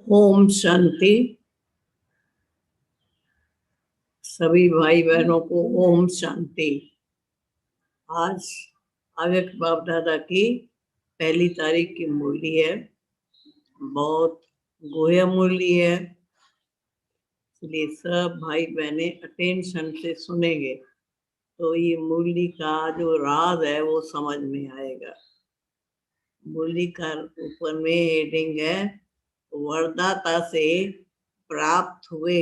ओम शांति। सभी भाई बहनों को ओम शांति। आज अव्यक्त बाप दादा की 1 तारीख की मुरली है। बहुत गोया मुरली है, इसलिए सब भाई बहने अटेंशन से सुनेंगे तो ये मुरली का जो राज है वो समझ में आएगा। मुरली का ऊपर में हेडिंग है, वरदाता से प्राप्त हुए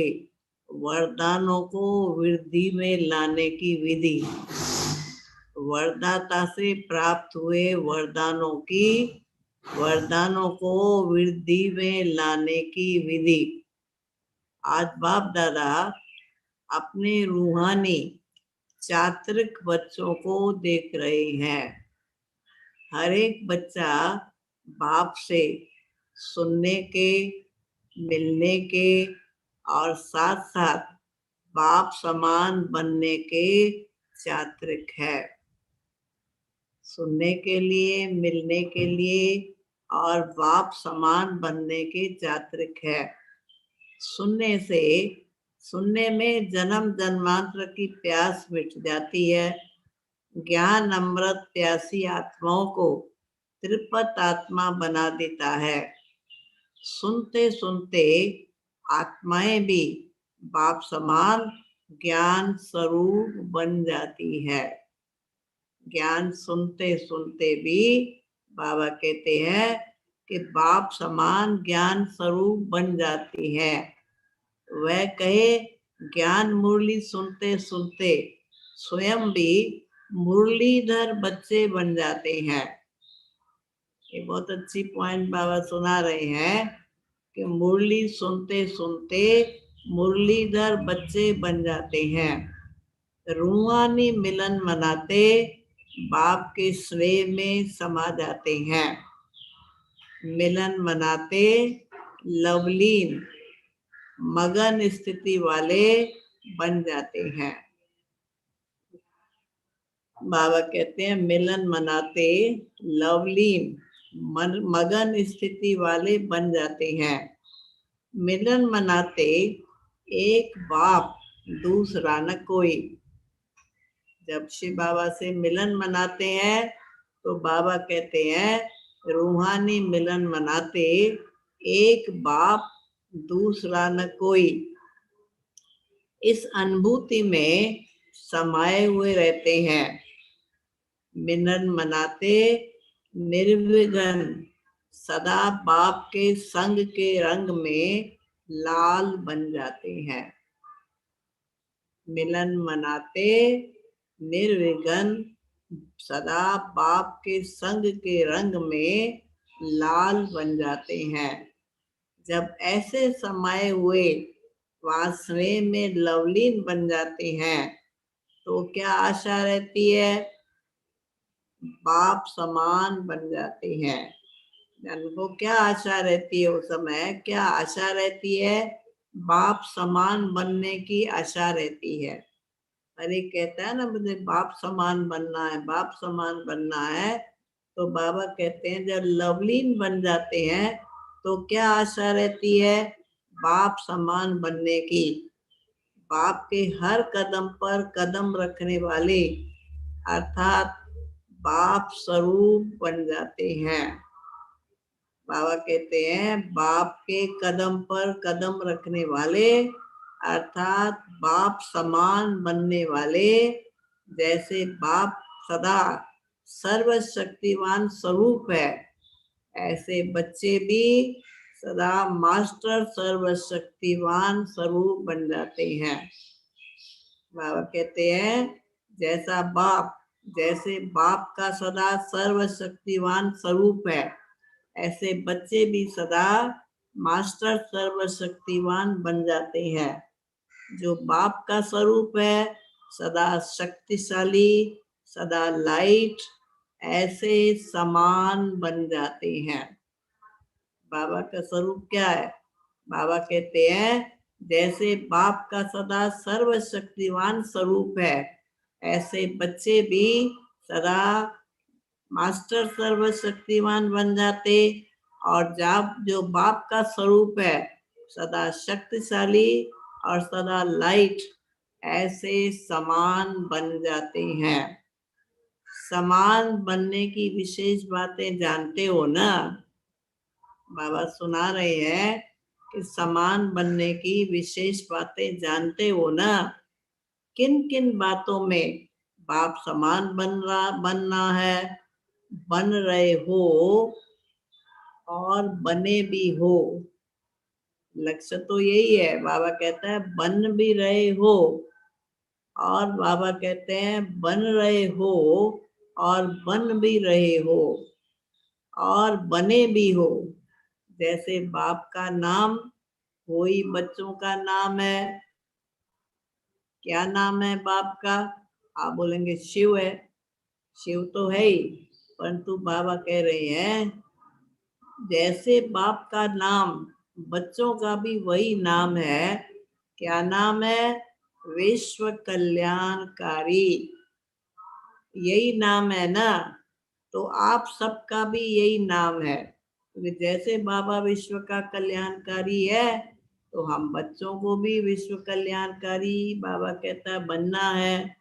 वरदानों को वृद्धि में लाने की विधि। वरदाता से प्राप्त हुए वरदानों को वृद्धि में लाने की विधि। आज बाप दादा अपने रूहानी चात्रिक बच्चों को देख रहे हैं। हर एक बच्चा बाप से सुनने के, मिलने के और साथ साथ बाप समान बनने के चात्रिक है। सुनने के लिए, मिलने के लिए और बाप समान बनने के चात्रिक है। सुनने में जन्म जन्मांतर की प्यास मिट जाती है। ज्ञान अमृत प्यासी आत्माओं को त्रिपत आत्मा बना देता है। सुनते सुनते आत्माएं भी बाप समान ज्ञान स्वरूप बन जाती है। ज्ञान सुनते सुनते भी बाबा कहते हैं कि बाप समान ज्ञान स्वरूप बन जाती है। वह कहे ज्ञान मुरली सुनते सुनते स्वयं भी मुरलीधर बच्चे बन जाते हैं। ये बहुत अच्छी पॉइंट बाबा सुना रहे हैं कि मुरली सुनते सुनते मुरलीधर बच्चे बन जाते हैं। रूहानी मिलन मनाते बाप के स्नेह में समा जाते हैं। मिलन मनाते लवलीन मगन स्थिति वाले बन जाते हैं। बाबा कहते हैं मिलन मनाते लवलीन मगन स्थिति वाले बन जाते हैं। मिलन मनाते एक बाप दूसरा न कोई। जब शिव बाबा से मिलन मनाते हैं तो बाबा कहते हैं रूहानी मिलन मनाते एक बाप दूसरा न कोई। इस अनुभूति में समाये हुए रहते हैं। मिलन मनाते निर्विघ्न सदा बाप के संग के रंग में लाल बन जाते हैं। मिलन मनाते निर्विघ्न सदा बाप के संग के रंग में लाल बन जाते हैं। जब ऐसे समाये हुए वासने में लवलीन बन जाते हैं तो क्या आशा रहती है? बाप समान बन जाते हैं। उनको क्या आशा रहती है? उस समय क्या आशा रहती है? बाप समान बनने की आशा रहती है। अरे कहता है ना मुझे बाप समान बनना है, बाप समान बनना है। तो बाबा कहते हैं जब लवलीन बन जाते हैं तो क्या आशा रहती है? बाप समान बनने की। बाप के हर कदम पर कदम रखने वाले अर्थात बाप स्वरूप बन जाते हैं। बाबा कहते हैं बाप के कदम पर कदम रखने वाले अर्थात बाप समान बनने वाले। जैसे बाप सदा सर्वशक्तिवान स्वरूप है, ऐसे बच्चे भी सदा मास्टर सर्वशक्तिवान स्वरूप बन जाते हैं। बाबा कहते हैं जैसे बाप का सदा सर्वशक्तिवान स्वरूप है, ऐसे बच्चे भी सदा मास्टर सर्वशक्तिवान बन जाते हैं। जो बाप का स्वरूप है सदा शक्तिशाली, सदा लाइट, ऐसे समान बन जाते हैं। बाबा का स्वरूप क्या है? बाबा कहते हैं जैसे बाप का सदा सर्वशक्तिवान स्वरूप है, ऐसे बच्चे भी सदा मास्टर सर्वशक्तिवान बन जाते और जब जो बाप का स्वरूप है सदा शक्तिशाली और सदा लाइट, ऐसे समान बन जाते हैं। समान बनने की विशेष बातें जानते हो ना? बाबा सुना रहे हैं कि समान बनने की विशेष बातें जानते हो ना? किन किन बातों में बाप समान बनना है, बन रहे हो और बने भी हो। लक्ष्य तो यही है। बाबा कहता है बन भी रहे हो, और बाबा कहते हैं बन रहे हो और बन भी रहे हो और बने भी हो। जैसे बाप का नाम वही बच्चों का नाम है। क्या नाम है बाप का? आप बोलेंगे शिव है। शिव तो है ही, परंतु बाबा कह रहे हैं जैसे बाप का नाम बच्चों का भी वही नाम है। क्या नाम है? विश्व कल्याणकारी। यही नाम है ना? तो आप सबका भी यही नाम है, क्योंकि जैसे बाबा विश्व का कल्याणकारी है तो हम बच्चों को भी विश्व कल्याणकारी बाबा कहता है बनना है।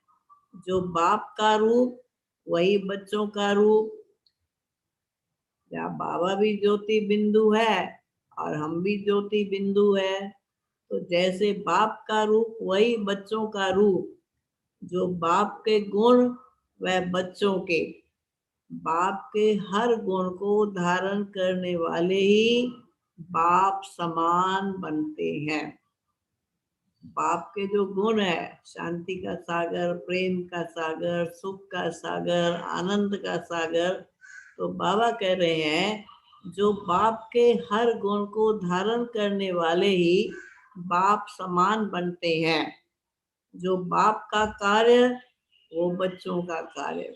जो बाप का रूप वही बच्चों का रूप। जहाँ बाबा भी ज्योति बिंदु है और हम भी ज्योति बिंदु है, तो जैसे बाप का रूप वही बच्चों का रूप। जो बाप के गुण वह बच्चों के। बाप के हर गुण को धारण करने वाले ही बाप समान बनते हैं। बाप के जो गुण है, शांति का सागर, प्रेम का सागर, सुख का सागर, आनंद का सागर, तो बाबा कह रहे हैं जो बाप के हर गुण को धारण करने वाले ही बाप समान बनते हैं। जो बाप का कार्य वो बच्चों का कार्य,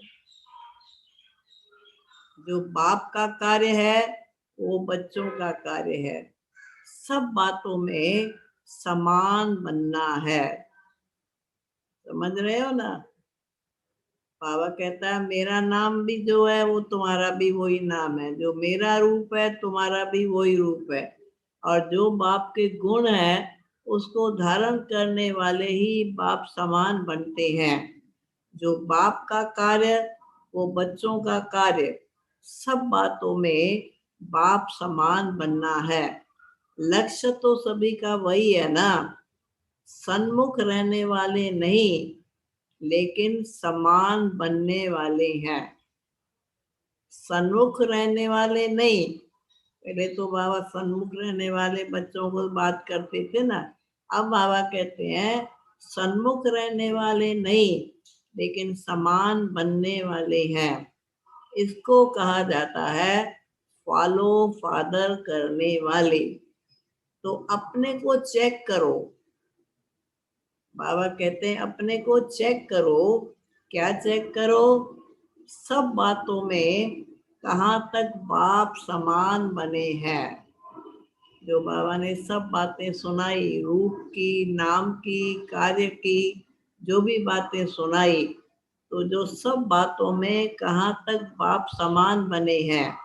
जो बाप का कार्य है वो बच्चों का कार्य है। सब बातों में समान बनना है। समझ रहे हो ना? बाबा कहता है मेरा नाम भी जो है वो तुम्हारा भी वही नाम है। जो मेरा रूप है तुम्हारा भी वही रूप है। और जो बाप के गुण है उसको धारण करने वाले ही बाप समान बनते हैं। जो बाप का कार्य वो बच्चों का कार्य। सब बातों में बाप समान बनना है। लक्ष्य तो सभी का वही है ना? सन्मुख रहने वाले नहीं, लेकिन समान बनने वाले हैं। सन्मुख रहने वाले नहीं। पहले तो बाबा सन्मुख रहने वाले बच्चों को बात करते थे ना। अब बाबा कहते हैं सन्मुख रहने वाले नहीं, लेकिन समान बनने वाले हैं। इसको कहा जाता है फॉलो फादर करने वाले। तो अपने को चेक करो। बाबा कहते हैं अपने को चेक करो। क्या चेक करो? सब बातों में कहाँ तक बाप समान बने हैं। जो बाबा ने सब बातें सुनाई, रूप की, नाम की, कार्य की, जो भी बातें सुनाई, तो जो सब बातों में कहाँ तक बाप समान बने हैं।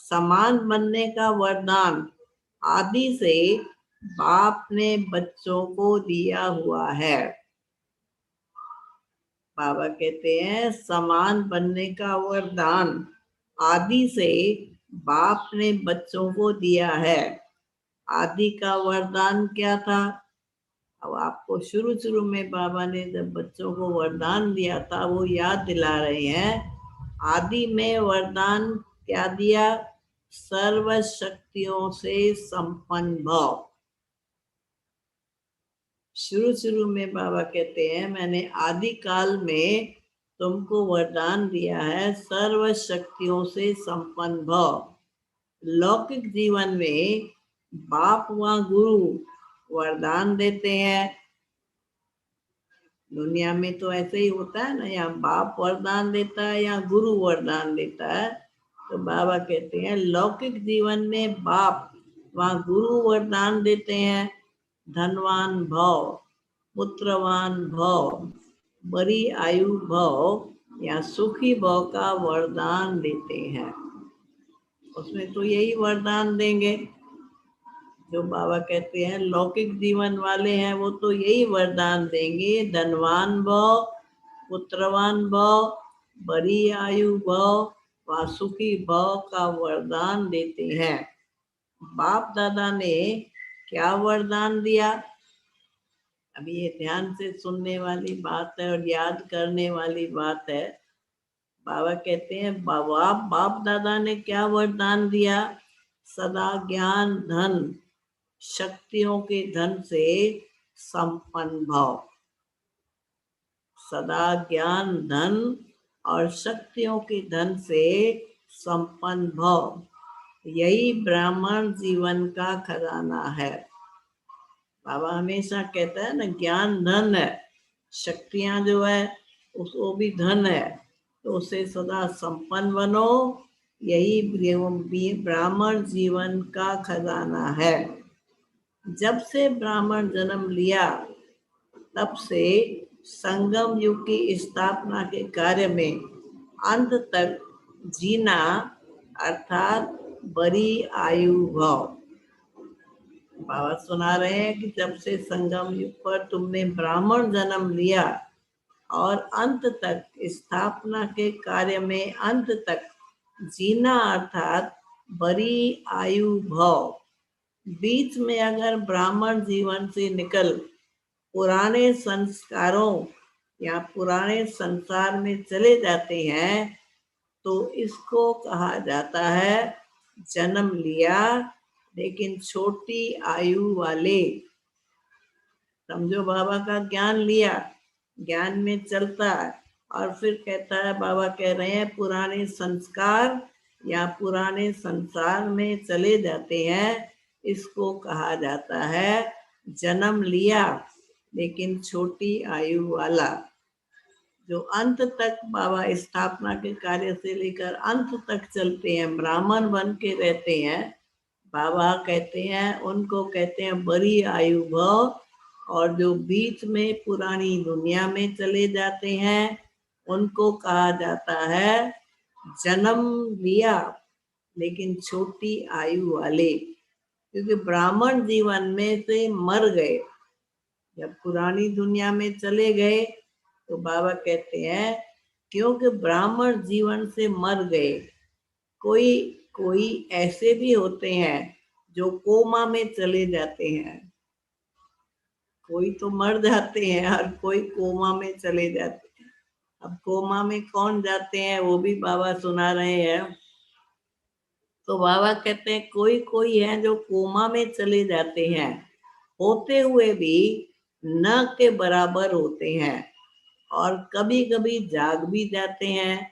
समान बनने का वरदान आदि से बाप ने बच्चों को दिया हुआ है। बाबा कहते हैं समान बनने का वरदान आदि से बाप ने बच्चों को दिया है। आदि का वरदान क्या था? अब आपको शुरू शुरू में बाबा ने जब बच्चों को वरदान दिया था वो याद दिला रहे हैं। आदि में वरदान क्या दिया? सर्व शक्तियों से संपन्न भव। शुरू शुरू में बाबा कहते हैं मैंने आदि काल में तुमको वरदान दिया है सर्व शक्तियों से संपन्न भव। लौकिक जीवन में बाप व गुरु वरदान देते हैं। दुनिया में तो ऐसे ही होता है ना, या बाप वरदान देता है या गुरु वरदान देता है। तो बाबा कहते हैं लौकिक जीवन में बाप व गुरु वरदान देते हैं धनवान भव, पुत्रवान भव, बड़ी आयु भव या सुखी भव का वरदान देते हैं। उसमें तो यही वरदान देंगे। जो बाबा कहते हैं लौकिक जीवन वाले हैं वो तो यही वरदान देंगे, धनवान भव, पुत्रवान भव, बड़ी आयु भव, वासुकी भव का वरदान देते हैं। बाप दादा ने क्या वरदान दिया? अभी ये ध्यान से सुनने वाली बात है और याद करने वाली बात है। बाबा कहते हैं बाप दादा ने क्या वरदान दिया? सदा ज्ञान धन शक्तियों के धन से संपन्न भव। सदा ज्ञान धन और शक्तियों के धन से संपन्न भव, यही ब्राह्मण जीवन का खजाना है। बाबा हमेशा कहता है ना, ज्ञान धन है, शक्तियां जो है वो भी धन है, तो उसे सदा संपन्न बनो, यही ब्राह्मण जीवन का खजाना है। जब से ब्राह्मण जन्म लिया तब से संगम युग की स्थापना के कार्य में अंत तक जीना अर्थात बड़ी आयु भव। बाबा सुना रहे हैं कि जब से संगम युग पर तुमने ब्राह्मण जन्म लिया और अंत तक स्थापना के कार्य में अंत तक जीना अर्थात बड़ी आयु भव। बीच में अगर ब्राह्मण जीवन से निकल पुराने संस्कारों या पुराने संसार में चले जाते हैं तो इसको कहा जाता है जन्म लिया लेकिन छोटी आयु वाले। समझो बाबा का ज्ञान लिया, ज्ञान में चलता है और फिर कहता है, बाबा कह रहे हैं पुराने संस्कार या पुराने संसार में चले जाते हैं, इसको कहा जाता है जन्म लिया लेकिन छोटी आयु वाला। जो अंत तक बाबा स्थापना के कार्य से लेकर अंत तक चलते हैं, ब्राह्मण बन के रहते हैं, बाबा कहते हैं उनको कहते हैं बड़ी आयु भव। और जो बीच में पुरानी दुनिया में चले जाते हैं उनको कहा जाता है जन्म लिया लेकिन छोटी आयु वाले, क्योंकि ब्राह्मण जीवन में से मर गए। जब पुरानी दुनिया में चले गए तो बाबा कहते हैं क्योंकि ब्राह्मण जीवन से मर गए। कोई कोई ऐसे भी होते हैं जो कोमा में चले जाते हैं, कोई तो मर जाते हैं और कोई कोमा में चले जाते हैं। अब कोमा में कौन जाते हैं वो भी बाबा सुना रहे हैं। तो बाबा कहते हैं कोई कोई है जो कोमा में चले जाते हैं, होते हुए भी न के बराबर होते हैं और कभी कभी जाग भी जाते हैं,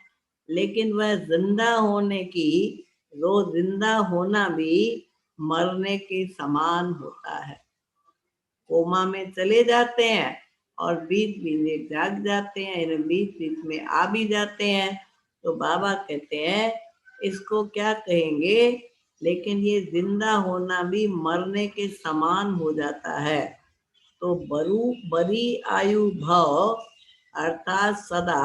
लेकिन वह जिंदा होने की, रोज जिंदा होना भी मरने के समान होता है। कोमा में चले जाते हैं और बीच बीच में जाग जाते हैं, बीच बीच में आ भी जाते हैं। तो बाबा कहते हैं इसको क्या कहेंगे, लेकिन ये जिंदा होना भी मरने के समान हो जाता है। तो बड़ी आयु भव अर्थात सदा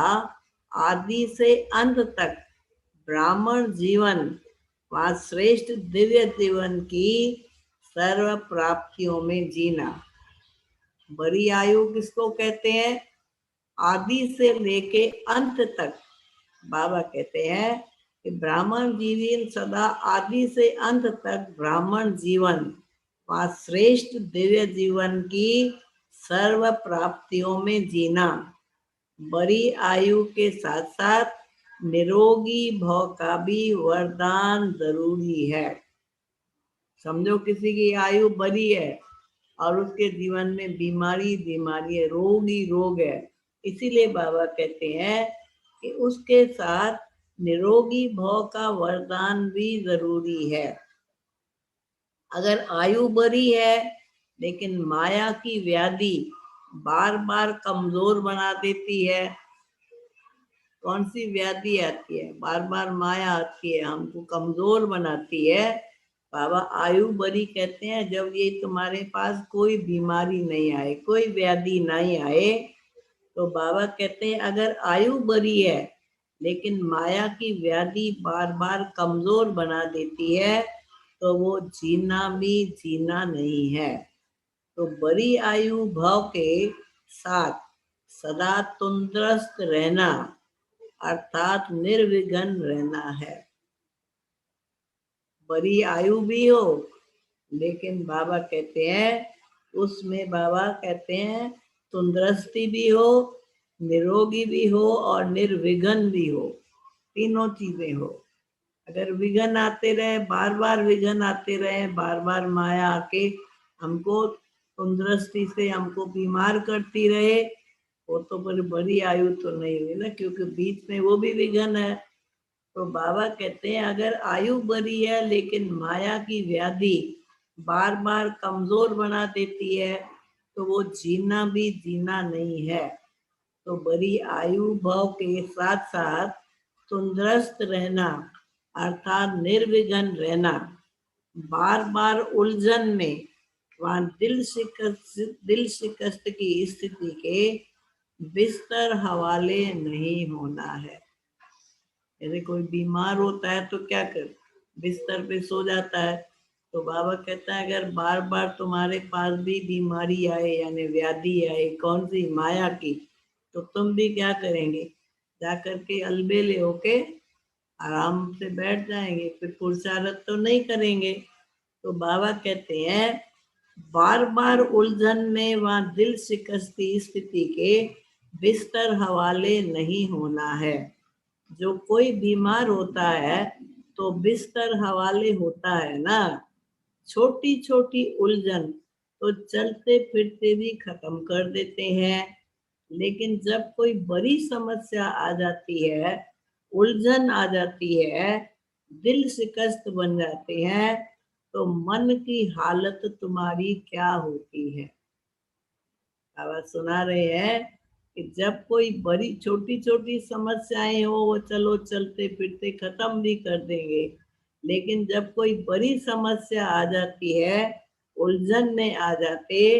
आदि से अंत तक ब्राह्मण जीवन व श्रेष्ठ दिव्य जीवन की सर्व प्राप्तियों में जीना। बड़ी आयु किसको कहते हैं? आदि से लेके अंत तक। बाबा कहते हैं कि ब्राह्मण जीवन सदा आदि से अंत तक ब्राह्मण जीवन व श्रेष्ठ दिव्य जीवन की सर्व प्राप्तियों में जीना। बड़ी आयु के साथ साथ निरोगी भव का भी वरदान जरूरी है। समझो किसी की आयु बड़ी है और उसके जीवन में बीमारी है, रोग ही रोग है, इसीलिए बाबा कहते हैं कि उसके साथ निरोगी भव का वरदान भी जरूरी है। अगर आयु बड़ी है लेकिन माया की व्याधि बार बार कमजोर बना देती है। कौन सी व्याधि आती है? बार बार माया आती है, हमको कमजोर बनाती है। बाबा आयु बड़ी कहते हैं जब ये तुम्हारे पास कोई बीमारी नहीं आए, कोई व्याधि नहीं आए। तो बाबा कहते हैं अगर आयु बड़ी है लेकिन माया की व्याधि बार बार कमजोर बना देती है, तो वो जीना भी जीना नहीं है। तो बड़ी आयु भाव के साथ सदा तंदुरुस्त रहना अर्थात निर्विघ्न रहना है। बड़ी आयु भी हो, लेकिन बाबा कहते हैं, उसमें बाबा कहते हैं तंदुरुस्ती भी हो, निरोगी भी हो और निर्विघ्न भी हो, तीनों चीजें हो। अगर विघ्न आते रहे, बार बार विघ्न आते रहे, बार बार माया आके हमको तंदुरुस्ती से हमको बीमार करती रहे, वो तो बड़ी आयु तो नहीं हुई ना, क्योंकि बीच में वो भी विघ्न है। तो बाबा कहते हैं अगर आयु बड़ी है लेकिन माया की व्याधि बार बार कमजोर बना देती है, तो वो जीना भी जीना नहीं है। तो बड़ी आयु भाव के साथ साथ तंदुरुस्त रहना अर्थात निर्विघ्न रहना, बार बार उलझन में वहां दिल शिकस्त की स्थिति के बिस्तर हवाले नहीं होना है। यदि कोई बीमार होता है तो क्या कर, बिस्तर पे सो जाता है। तो बाबा कहता है अगर बार बार तुम्हारे पास भी बीमारी आए यानी व्याधि आए, कौन सी, माया की, तो तुम भी क्या करेंगे, जा करके अलबेले होके आराम से बैठ जाएंगे, फिर पुरुषार्थ तो नहीं करेंगे। तो बाबा कहते हैं बार बार उलझन में वहां दिल शिकस्ती स्थिति के बिस्तर हवाले नहीं होना है। जो कोई बीमार होता है तो बिस्तर हवाले होता है ना। छोटी छोटी उलझन तो चलते फिरते भी खत्म कर देते हैं, लेकिन जब कोई बड़ी समस्या आ जाती है, उलझन आ जाती है, दिल शिकस्त बन जाते हैं, तो मन की हालत तुम्हारी क्या होती है। बाबा सुना रहे हैं कि जब कोई बड़ी छोटी छोटी समस्याएं हो, वो चलो चलते फिरते खत्म भी कर देंगे, लेकिन जब कोई बड़ी समस्या आ जाती है, उलझन में आ जाते,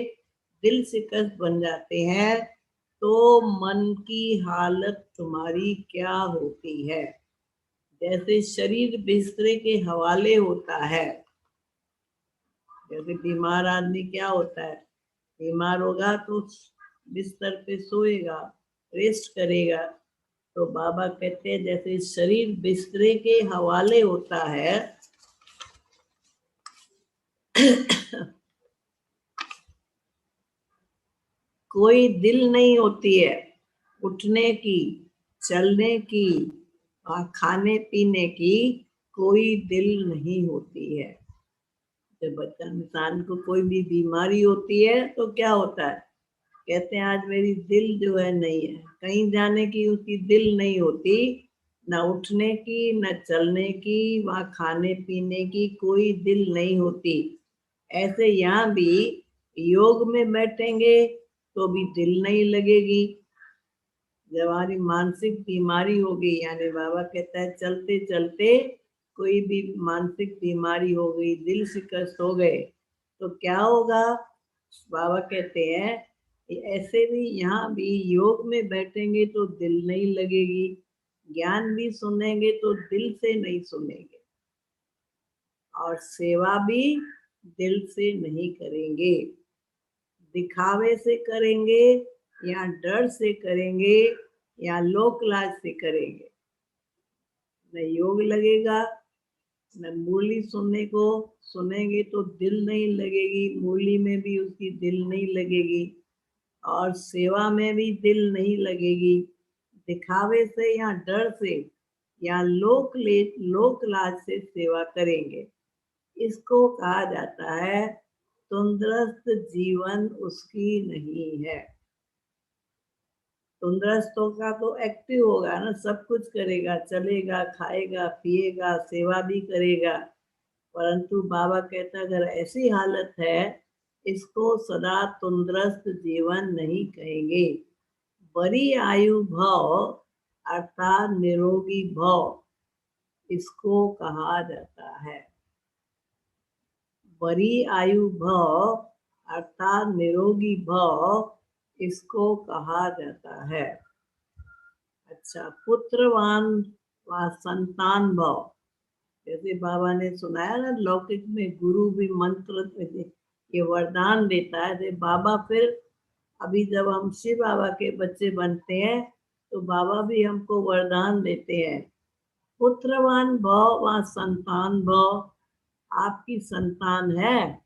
दिल शिकस्त बन जाते हैं, तो मन की हालत तुम्हारी क्या होती है। जैसे शरीर बिस्तरे के हवाले होता है, जैसे बीमार आदमी क्या होता है, बीमार होगा तो बिस्तर पे सोएगा, रेस्ट करेगा। तो बाबा कहते हैं जैसे शरीर बिस्तरे के हवाले होता है, कोई दिल नहीं होती है उठने की, चलने की और खाने पीने की, कोई दिल नहीं होती है। जब बच्चा इंसान को कोई भी बीमारी होती है तो क्या होता है, कहते हैं आज मेरी दिल जो है नहीं है, कहीं जाने की उसकी दिल नहीं होती, न उठने की, न चलने की, वहां खाने पीने की कोई दिल नहीं होती। ऐसे यहाँ भी योग में बैठेंगे तो भी दिल नहीं लगेगी। जब हमारी मानसिक बीमारी होगी, यानी बाबा कहता है चलते चलते कोई भी मानसिक बीमारी हो गई, दिल शिकस्त हो गए, तो क्या होगा। बाबा कहते हैं ऐसे भी यहाँ भी योग में बैठेंगे तो दिल नहीं लगेगी, ज्ञान भी सुनेंगे तो दिल से नहीं सुनेंगे, और सेवा भी दिल से नहीं करेंगे, दिखावे से करेंगे या डर से करेंगे या लोक लाज से करेंगे। न योग लगेगा, न मुरली सुनने को सुनेंगे तो दिल नहीं लगेगी, मुरली में भी उसकी दिल नहीं लगेगी, और सेवा में भी दिल नहीं लगेगी। दिखावे से या डर से या लोक लाज से सेवा करेंगे, इसको कहा जाता है तंदुरुस्त जीवन उसकी नहीं है। तंदुरुस्त होगा तो एक्टिव होगा ना, सब कुछ करेगा, चलेगा, खाएगा, पिएगा, सेवा भी करेगा। परंतु बाबा कहता अगर ऐसी हालत है, इसको सदा तंदुरुस्त जीवन नहीं कहेंगे। बड़ी आयु भाव अर्थात निरोगी भाव, इसको कहा जाता है। बड़ी आयु भाव अर्थात निरोगी भाव, इसको कहा जाता है। अच्छा, पुत्रवान व संतान भव, जैसे बाबा ने सुनाया ना, लौकिक में गुरु भी मंत्र ये वरदान देता है। तो बाबा फिर अभी जब हम शिव बाबा के बच्चे बनते हैं तो बाबा भी हमको वरदान देते हैं, पुत्रवान भव व संतान भव। आपकी संतान है,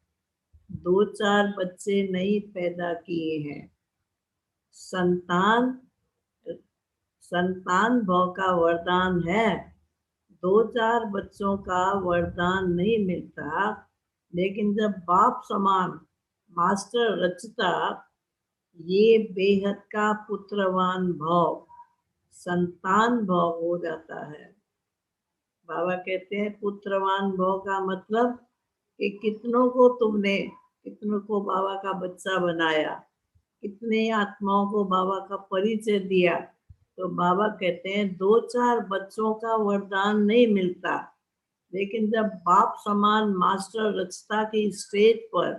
2-4 बच्चे नहीं पैदा किए हैं। संतान संतान भव का वरदान है, 2-4 बच्चों का वरदान नहीं मिलता। लेकिन जब बाप समान मास्टर रचता, ये बेहद का पुत्रवान भव, संतान भव हो जाता है। बाबा कहते हैं पुत्रवान भव का मतलब कि कितनों को बाबा का बच्चा बनाया, कितने आत्माओं को बाबा का परिचय दिया। तो बाबा कहते हैं 2-4 बच्चों का वरदान नहीं मिलता, लेकिन जब बाप समान मास्टर रचता की स्टेज पर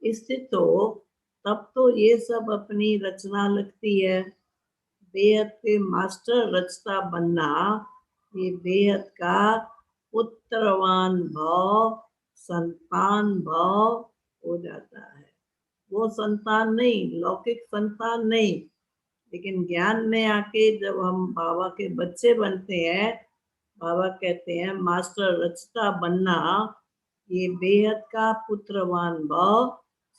स्थित हो, तब तो ये सब अपनी रचना लगती है। बेहद के मास्टर रचता बनना, ये बेहद का पुत्रवान भव, संतान भव हो जाता है। वो संतान नहीं, लौकिक संतान नहीं, लेकिन ज्ञान में आके जब हम बाबा के बच्चे बनते हैं, बाबा कहते हैं मास्टर रचता बनना, ये बेहद का पुत्रवान भव,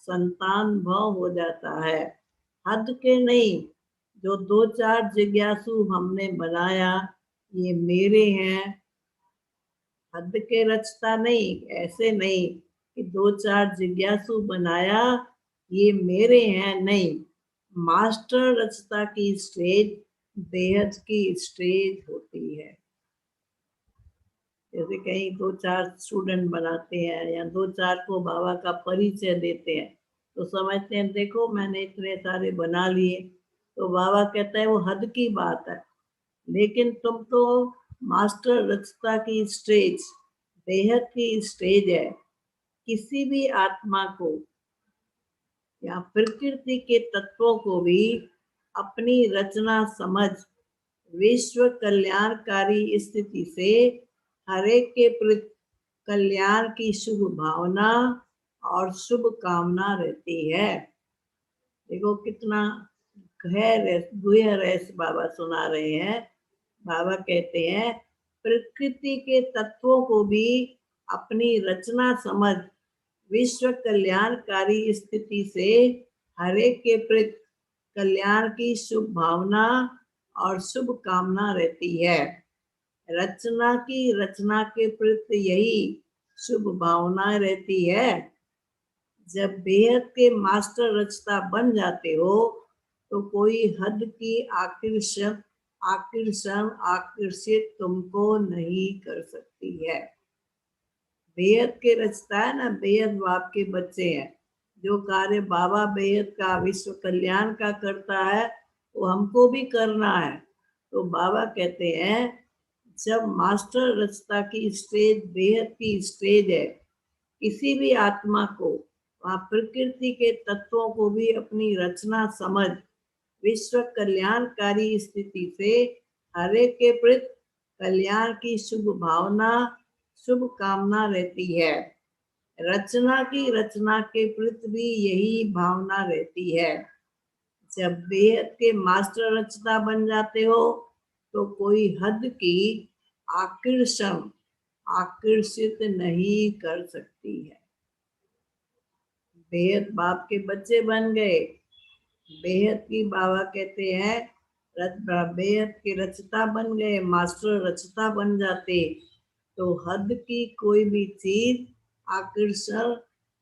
संतान भव हो जाता है। हद के नहीं, जो 2-4 जिज्ञासु हमने बनाया, ये मेरे हैं। हद के रचता नहीं, ऐसे नहीं कि 2-4 जिज्ञासु बनाया, ये मेरे हैं, नहीं। मास्टर रचता की स्टेज बेहद की स्टेज होती है। जैसे कहीं 2-4 स्टूडेंट बनाते हैं या 2-4 को बाबा का परिचय देते हैं, तो समझते हैं देखो मैंने इतने सारे बना लिए। तो बाबा कहता है वो हद की बात है, लेकिन तुम तो मास्टर रचता की स्टेज, बेहद की स्टेज है। किसी भी आत्मा को या प्रकृति के तत्वों को भी अपनी रचना समझ विश्व कल्याणकारी स्थिति से हर एक के प्रति कल्याण की शुभ भावना और शुभ कामना रहती है। देखो कितना गुह्य रहस्य बाबा सुना रहे हैं। बाबा कहते हैं प्रकृति के तत्वों को भी अपनी रचना समझ विश्व कल्याणकारी स्थिति से हर एक के प्रति कल्याण की शुभ भावना और शुभ कामना रहती है। रचना के प्रति यही शुभ भावना रहती है। जब बेहद के मास्टर रचता बन जाते हो, तो कोई हद की आकर्षित तुमको नहीं कर सकती है। बेहद के रचता है ना, बेहद बाप के बच्चे हैं। जो कार्य बाबा बेहद का विश्व कल्याण का करता है, वो हमको भी करना है। तो बाबा कहते हैं जब मास्टर रचता की स्टेज बेहद की स्टेज है, किसी भी आत्मा को वहाँ प्रकृति के तत्वों को भी अपनी रचना समझ विश्व कल्याणकारी स्थिति से हर एक के प्रति कल्याण की शुभ भावना शुभ कामना रहती है। रचना के प्रति भी यही भावना रहती है। जब बेहद के मास्टर रचना बन जाते हो, तो कोई हद की आकर्षित नहीं कर सकती है। बेहद बाप के बच्चे बन गए, बेहद की बाबा कहते हैं बेहद के रचता बन गए, मास्टर रचता बन जाते, तो हद की कोई भी चीज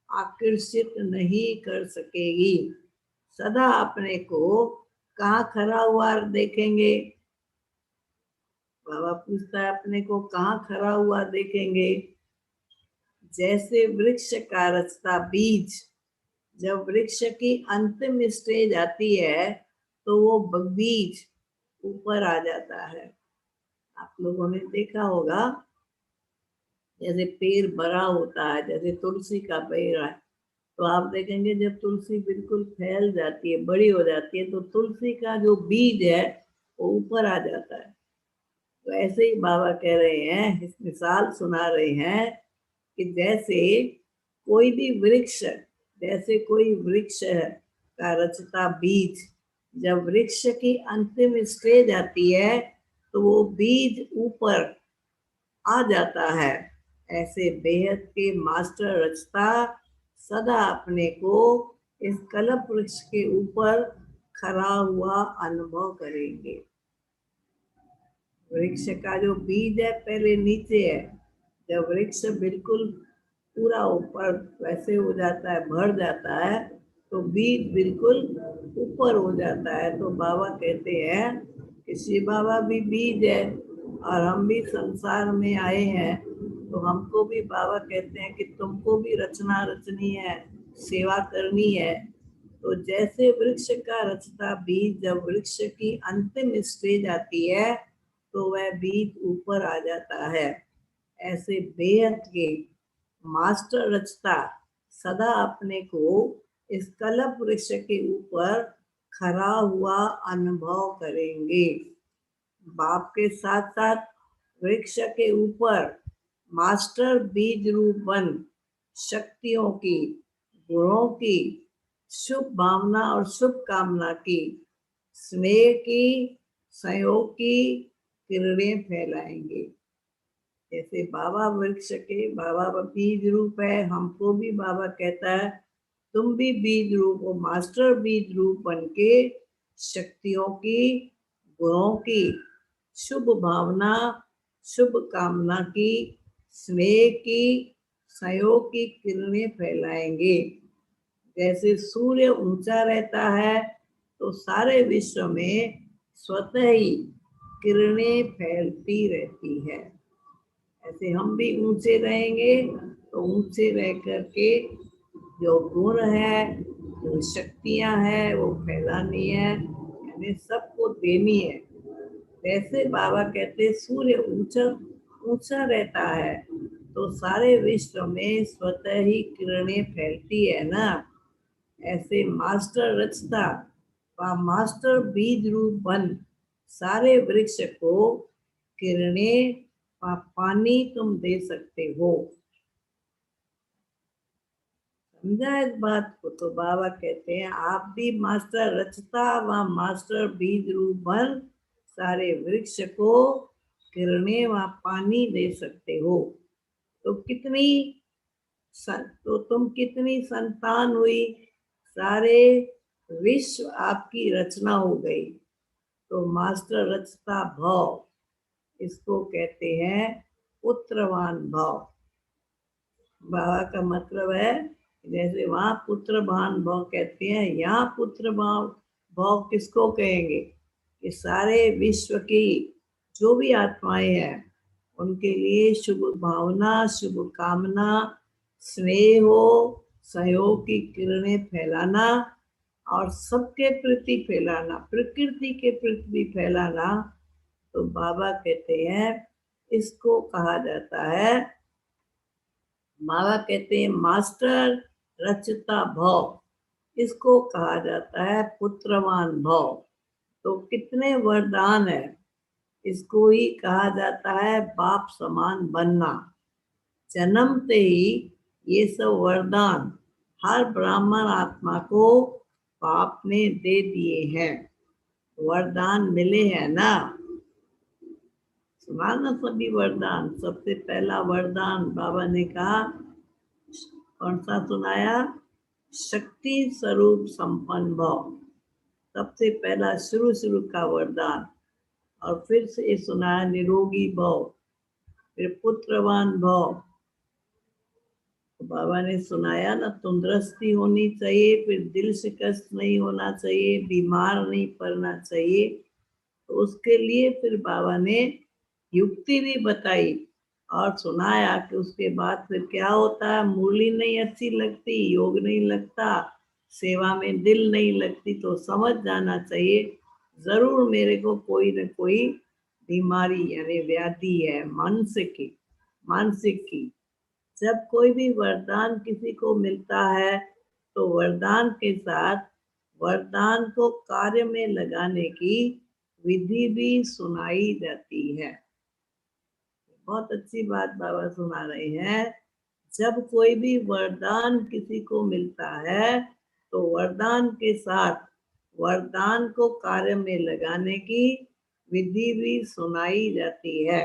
आकर्षित नहीं कर सकेगी। सदा अपने को कहाँ खड़ा हुआ देखेंगे? बाबा पूछता है अपने को कहाँ खड़ा हुआ देखेंगे? जैसे वृक्ष का रचता बीज, जब वृक्ष की अंतिम स्टेज आती है, तो वो बीज ऊपर आ जाता है। आप लोगों ने देखा होगा, जैसे पेड़ बड़ा होता है, जैसे तुलसी का पेड़ है, तो आप देखेंगे जब तुलसी बिल्कुल फैल जाती है, बड़ी हो जाती है, तो तुलसी का जो बीज है वो ऊपर आ जाता है। तो ऐसे ही बाबा कह रहे हैं, इस मिसाल सुना रहे हैं कि जैसे कोई वृक्ष का रचता बीज, जब वृक्ष की अंतिम स्टेज आती है तो वो बीज ऊपर आ जाता है। ऐसे बेहद के मास्टर रचता सदा अपने को इस कल्प वृक्ष के ऊपर खड़ा हुआ अनुभव करेंगे। वृक्ष का जो बीज है पहले नीचे है, जब वृक्ष बिल्कुल पूरा ऊपर वैसे हो जाता है, भर जाता है, तो बीज बिल्कुल ऊपर हो जाता है। तो बाबा कहते हैं कि शिव बाबा भी बीज है और हम भी संसार में आए हैं, तो हमको भी बाबा कहते हैं कि तुमको भी रचना रचनी है, सेवा करनी है। तो जैसे वृक्ष का रचता बीज जब वृक्ष की अंतिम स्टेज आती है तो वह बीज ऊपर आ जाता है। ऐसे बेहद के मास्टर रचता सदा अपने को इस कल्प वृक्ष के ऊपर खड़ा हुआ अनुभव करेंगे। बाप के साथ साथ वृक्ष के ऊपर मास्टर बीज रूप बन शक्तियों की, गुणों की, शुभ भावना और शुभ कामना की, स्नेह की, सहयोग की किरणें फैलाएंगे। जैसे बाबा वृक्ष के, बाबा बीज रूप है, हमको भी बाबा कहता है तुम भी बीज रूप हो, मास्टर बीज रूप बन के शक्तियों की, गुणों की, शुभ भावना, शुभ कामना की, स्नेह की, सहयोग की किरणें फैलाएंगे। जैसे सूर्य ऊंचा रहता है तो सारे विश्व में स्वतः ही किरणें फैलती रहती है। ऐसे हम भी ऊंचे रहेंगे तो ऊंचे रह करके जो गुण है, जो शक्तियां है वो फैलानी है, यानी सबको देनी है। वैसे बाबा कहते सूर्य ऊंचा ऊंचा रहता है तो सारे विश्व में स्वतः ही किरणें फैलती है ना। ऐसे मास्टर रचता व मास्टर बीज रूप बन सारे वृक्ष को किरणें व पानी तुम दे सकते हो। समझा इस बात को? तो बाबा कहते हैं आप भी मास्टर रचता व मास्टर बीज रूप बन सारे वृक्ष को किरणें व पानी दे सकते हो। तो तुम कितनी संतान हुई, सारे विश्व आपकी रचना हो गई। तो मास्टर रचता भाव, इसको कहते हैं पुत्रवान भाव। बाबा का मतलब है जैसे वहां पुत्रवान भाव कहते हैं, यहाँ पुत्र भाव भाव किसको कहेंगे कि सारे विश्व की जो भी आत्माएं हैं उनके लिए शुभ भावना, शुभ कामना, स्नेह हो, सहयोग की किरणें फैलाना और सबके प्रति फैलाना, प्रकृति के प्रति भी फैलाना। तो बाबा कहते हैं इसको कहा जाता है, बाबा कहते हैं मास्टर रचता भाव, इसको कहा जाता है पुत्रवान भाव। तो कितने वरदान है, इसको ही कहा जाता है बाप समान बनना। जन्मते ही ये सब वरदान हर ब्राह्मण आत्मा को बाप ने दे दिए हैं। वरदान मिले हैं ना, सुना ना सभी वरदान। सबसे पहला वरदान बाबा ने कहा, कौन सा सुनाया? शक्ति स्वरूप संपन्न भव, सबसे पहला शुरू का वरदान। और फिर से सुनाया निरोगी भव, फिर पुत्रवान भव। तो बाबा ने सुनाया ना तंदुरुस्ती होनी चाहिए, फिर दिल शिकस्त नहीं होना चाहिए, बीमार नहीं पड़ना चाहिए। तो उसके लिए फिर बाबा ने युक्ति भी बताई और सुनाया कि उसके बाद फिर क्या होता है, मुरली नहीं अच्छी लगती, योग नहीं लगता, सेवा में दिल नहीं लगती, तो समझ जाना चाहिए जरूर मेरे को कोई न कोई बीमारी यानी व्याधि है, मानसिक की। जब कोई भी वरदान किसी को मिलता है तो वरदान के साथ वरदान को कार्य में लगाने की विधि भी सुनाई जाती है। बहुत अच्छी बात बाबा सुना रहे हैं। जब कोई भी वरदान किसी को मिलता है तो वरदान के साथ वरदान को कार्य में लगाने की विधि भी सुनाई जाती है।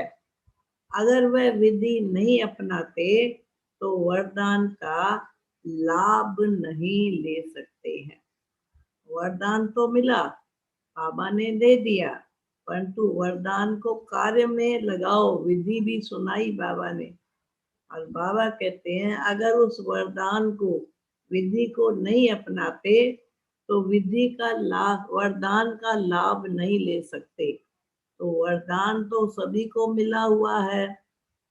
अगर वह विधि नहीं अपनाते तो वरदान का लाभ नहीं ले सकते हैं। वरदान तो मिला, बाबा ने दे दिया, परंतु वरदान को कार्य में लगाओ, विधि भी सुनाई बाबा ने। और बाबा कहते हैं अगर उस वरदान को, विधि को नहीं अपनाते तो विधि का लाभ, वरदान का लाभ नहीं ले सकते। तो वरदान तो सभी को मिला हुआ है,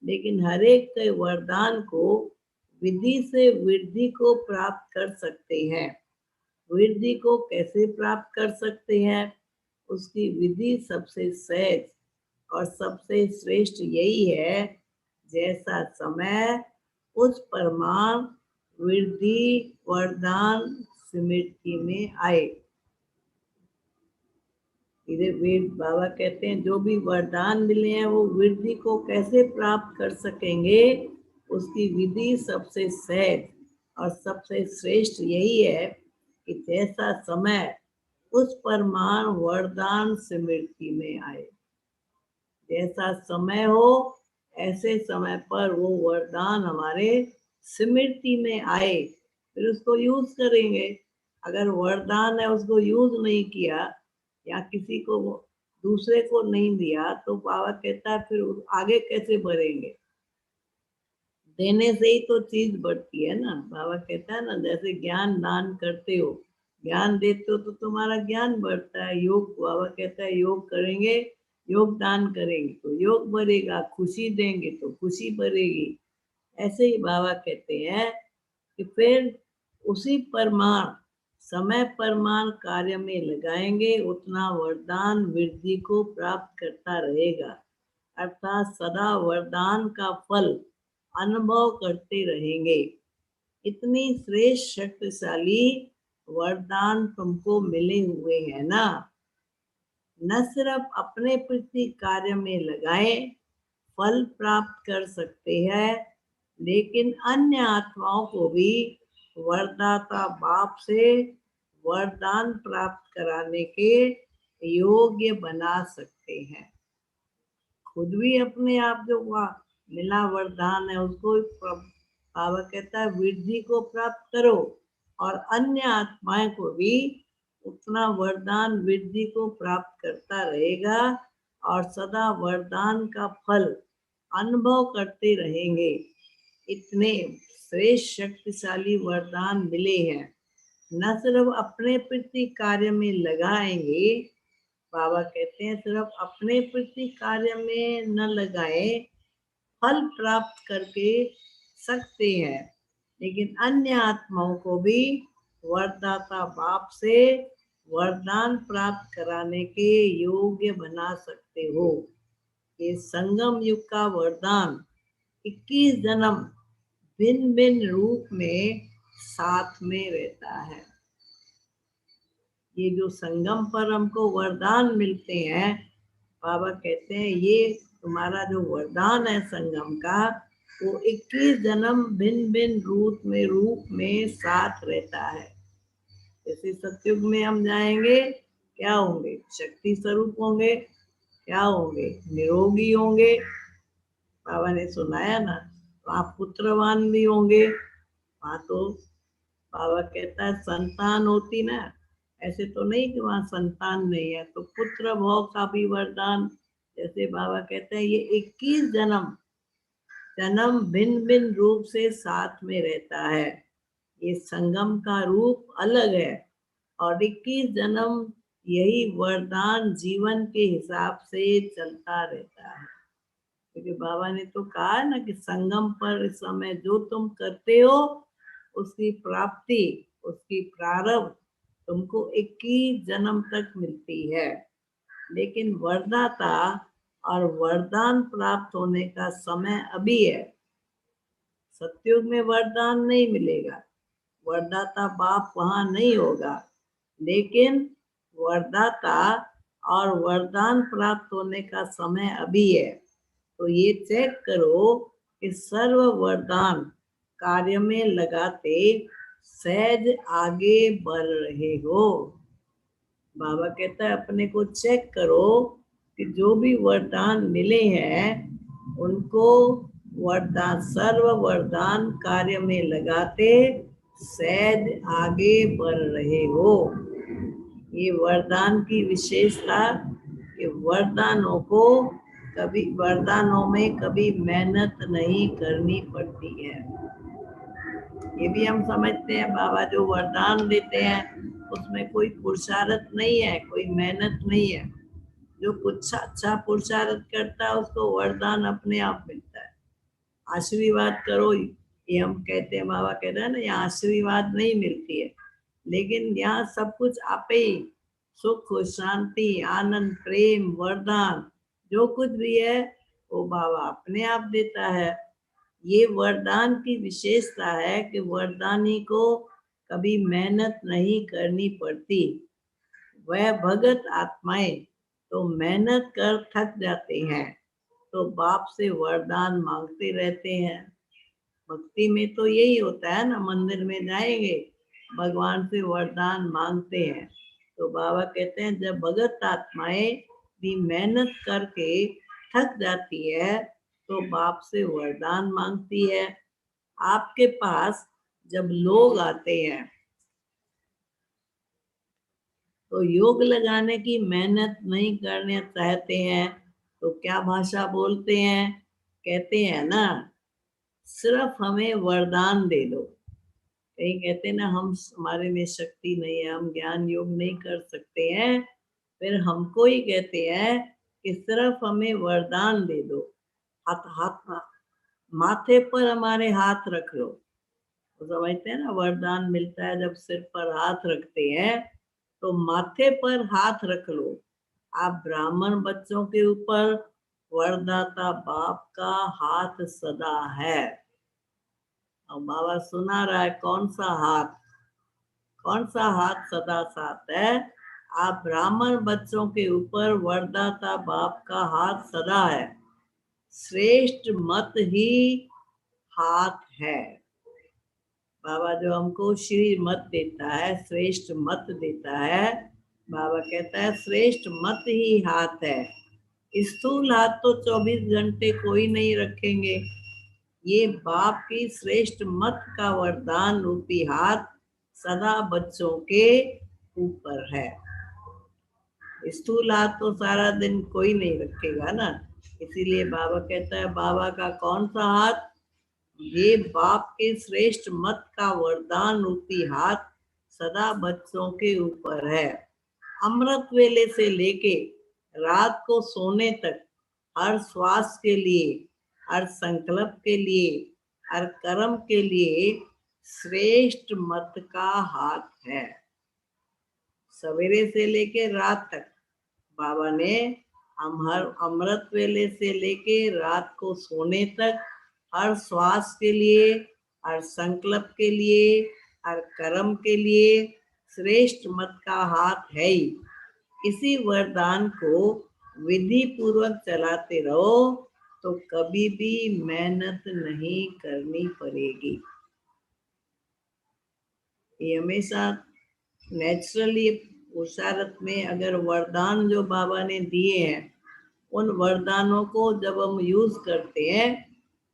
लेकिन हर एक के वरदान को विधि से वृद्धि को प्राप्त कर सकते हैं। वृद्धि को कैसे प्राप्त कर सकते हैं? उसकी विधि सबसे सहज और सबसे श्रेष्ठ यही है, जैसा समय उस परमाण वृद्धि वरदान स्मृति में आए। इधर वेद बाबा कहते हैं जो भी वरदान मिले हैं वो वृद्धि को कैसे प्राप्त कर सकेंगे, उसकी विधि सबसे सहज और सबसे श्रेष्ठ यही है कि जैसा समय उस परमाण वरदान स्मृति में आए। जैसा समय हो ऐसे समय पर वो वरदान हमारे स्मृति में आए, फिर उसको यूज करेंगे। अगर वरदान है उसको यूज नहीं किया या किसी को दूसरे को नहीं दिया तो बाबा कहता है फिर आगे कैसे बढ़ेंगे? देने से ही तो चीज बढ़ती है ना। बाबा कहता है ना, जैसे ज्ञान दान करते हो, ज्ञान देते हो तो तुम्हारा ज्ञान बढ़ता है। योग, बाबा कहता है योग करेंगे, योग दान करेंगे तो योग बढ़ेगा, खुशी देंगे तो खुशी बढ़ेगी। ऐसे ही बाबा कहते हैं कि फिर उसी परमाण, समय परमाण कार्य में लगाएंगे उतना वरदान वृद्धि को प्राप्त करता रहेगा। अर्थात सदा वरदान का फल अनुभव करते रहेंगे। इतनी श्रेष्ठ शक्तिशाली वरदान तुमको मिले हुए हैं ना, न सिर्फ अपने प्रति कार्य में लगाए फल प्राप्त कर सकते हैं, लेकिन अन्य आत्माओं को भी वरदाता बाप से वरदान प्राप्त कराने के योग्य बना सकते हैं। खुद भी अपने आप जो मिला वरदान है उसको बाबा कहता है वृद्धि को प्राप्त करो और अन्य आत्माएं को भी उतना वरदान वृद्धि को प्राप्त करता रहेगा और सदा वरदान का फल अनुभव करते रहेंगे। इतने श्रेष्ठ शक्तिशाली वरदान मिले हैं, न सिर्फ अपने प्रति कार्य में लगाएंगे। बाबा कहते हैं सिर्फ अपने प्रति कार्य में न लगाए, फल प्राप्त करके सकते हैं, लेकिन अन्य आत्माओं को भी वरदाता बाप से वरदान प्राप्त कराने के योग्य बना सकते हो। ये संगम युग का वरदान 21 जन्म भिन्न भिन्न रूप में साथ में रहता है। ये जो संगम पर हमको वरदान मिलते हैं, बाबा कहते हैं ये तुम्हारा जो वरदान है संगम का, वो 21 जन्म भिन्न भिन्न रूप में साथ रहता है। जैसे सतयुग में हम जाएंगे, क्या होंगे? शक्ति स्वरूप होंगे। क्या होंगे? निरोगी होंगे। बाबा ने सुनाया ना, वहाँ पुत्रवान भी होंगे। वहाँ तो बाबा कहता है संतान होती ना, ऐसे तो नहीं कि वहाँ संतान नहीं है, तो पुत्र भोग का भी वरदान। जैसे बाबा कहते हैं ये 21 जन्म भिन्न भिन्न रूप से साथ में रहता है। ये संगम का रूप अलग है और 21 जन्म यही वरदान जीवन के हिसाब से चलता रहता है। क्योंकि बाबा ने तो कहा ना कि संगम पर इस समय जो तुम करते हो उसकी प्राप्ति, उसकी प्रारब्ध तुमको 21 जन्म तक मिलती है, लेकिन वरदाता और वरदान प्राप्त होने का समय अभी है। सतयुग में वरदान नहीं मिलेगा, वरदाता बाप वहां नहीं होगा, लेकिन वरदाता और वरदान प्राप्त होने का समय अभी है। तो ये चेक करो कि सर्व वरदान कार्य में लगाते सहज आगे बढ़ रहे हो। बाबा कहता है अपने को चेक करो कि जो भी वरदान मिले हैं उनको वरदान सर्व वरदान कार्य में लगाते सहज आगे बढ़ रहे हो। ये वरदान की विशेषता कि वरदानों में कभी मेहनत नहीं करनी पड़ती है। ये भी हम समझते हैं बाबा जो वरदान देते हैं उसमें कोई पुरुषार्थ नहीं है, कोई मेहनत नहीं है। जो कुछ अच्छा पुरुषार्थ करता है उसको वरदान अपने आप मिलता है। आशीर्वाद करो ये हम कहते हैं, बाबा कहते हैं ना, यहाँ आशीर्वाद नहीं मिलती है, लेकिन यहाँ सब कुछ आपे ही सुख शांति आनंद प्रेम वरदान जो कुछ भी है वो बाबा अपने आप देता है। ये वरदान की विशेषता है कि वरदानी को कभी मेहनत नहीं करनी पड़ती। वह भगत आत्माएं तो मेहनत कर थक जाते हैं तो बाप से वरदान मांगते रहते हैं। भक्ति में तो यही होता है ना, मंदिर में जाएंगे भगवान से वरदान मांगते हैं। तो बाबा कहते हैं जब भगत आत्माएं भी मेहनत करके थक जाती है तो बाप से वरदान मांगती है। आपके पास जब लोग आते हैं तो योग लगाने की मेहनत नहीं करने चाहते हैं तो क्या भाषा बोलते हैं, कहते हैं ना सिर्फ हमें वरदान दे दो। कहीं कहते हैं ना हमारे में शक्ति नहीं है, हम ज्ञान योग नहीं कर सकते हैं, फिर हमको ही कहते हैं कि सिर्फ हमें वरदान दे दो। हाथ माथे पर हमारे हाथ रख लो। तो समझते हैं ना वरदान मिलता है जब सिर पर हाथ रखते हैं तो माथे पर हाथ रख लो। आप ब्राह्मण बच्चों के ऊपर वरदाता बाप का हाथ सदा है। और बाबा सुना रहा है कौन सा हाथ सदा साथ है। आप ब्राह्मण बच्चों के ऊपर वरदाता बाप का हाथ सदा है। श्रेष्ठ मत ही हाथ है। बाबा जो हमको श्री मत देता है, श्रेष्ठ मत देता है, बाबा कहता है श्रेष्ठ मत ही हाथ है। स्थूल हाथ तो 24 घंटे कोई नहीं रखेंगे। ये बाप की श्रेष्ठ मत का वरदान रूपी हाथ सदा बच्चों के ऊपर है। स्थूल हाथ तो सारा दिन कोई नहीं रखेगा ना, इसीलिए बाबा कहता है बाबा का कौन सा हाथ, ये बाप के श्रेष्ठ मत का वरदान रूपी हाथ सदा बच्चों के ऊपर है। अमृत वेले से लेके रात को सोने तक हर श्वास के लिए, हर संकल्प के लिए, हर कर्म के लिए श्रेष्ठ मत का हाथ है। सवेरे से लेके रात तक बाबा ने हर अमृत वेले से लेके रात को सोने तक हर श्वास के लिए, हर संकल्प के लिए, हर कर्म के लिए श्रेष्ठ मत का हाथ है ही। इसी वरदान को विधि पूर्वक चलाते रहो तो कभी भी मेहनत नहीं करनी पड़ेगी। ये हमेशा नेचुरली पुरुषार्थ में अगर वरदान जो बाबा ने दिए हैं उन वरदानों को जब हम यूज करते हैं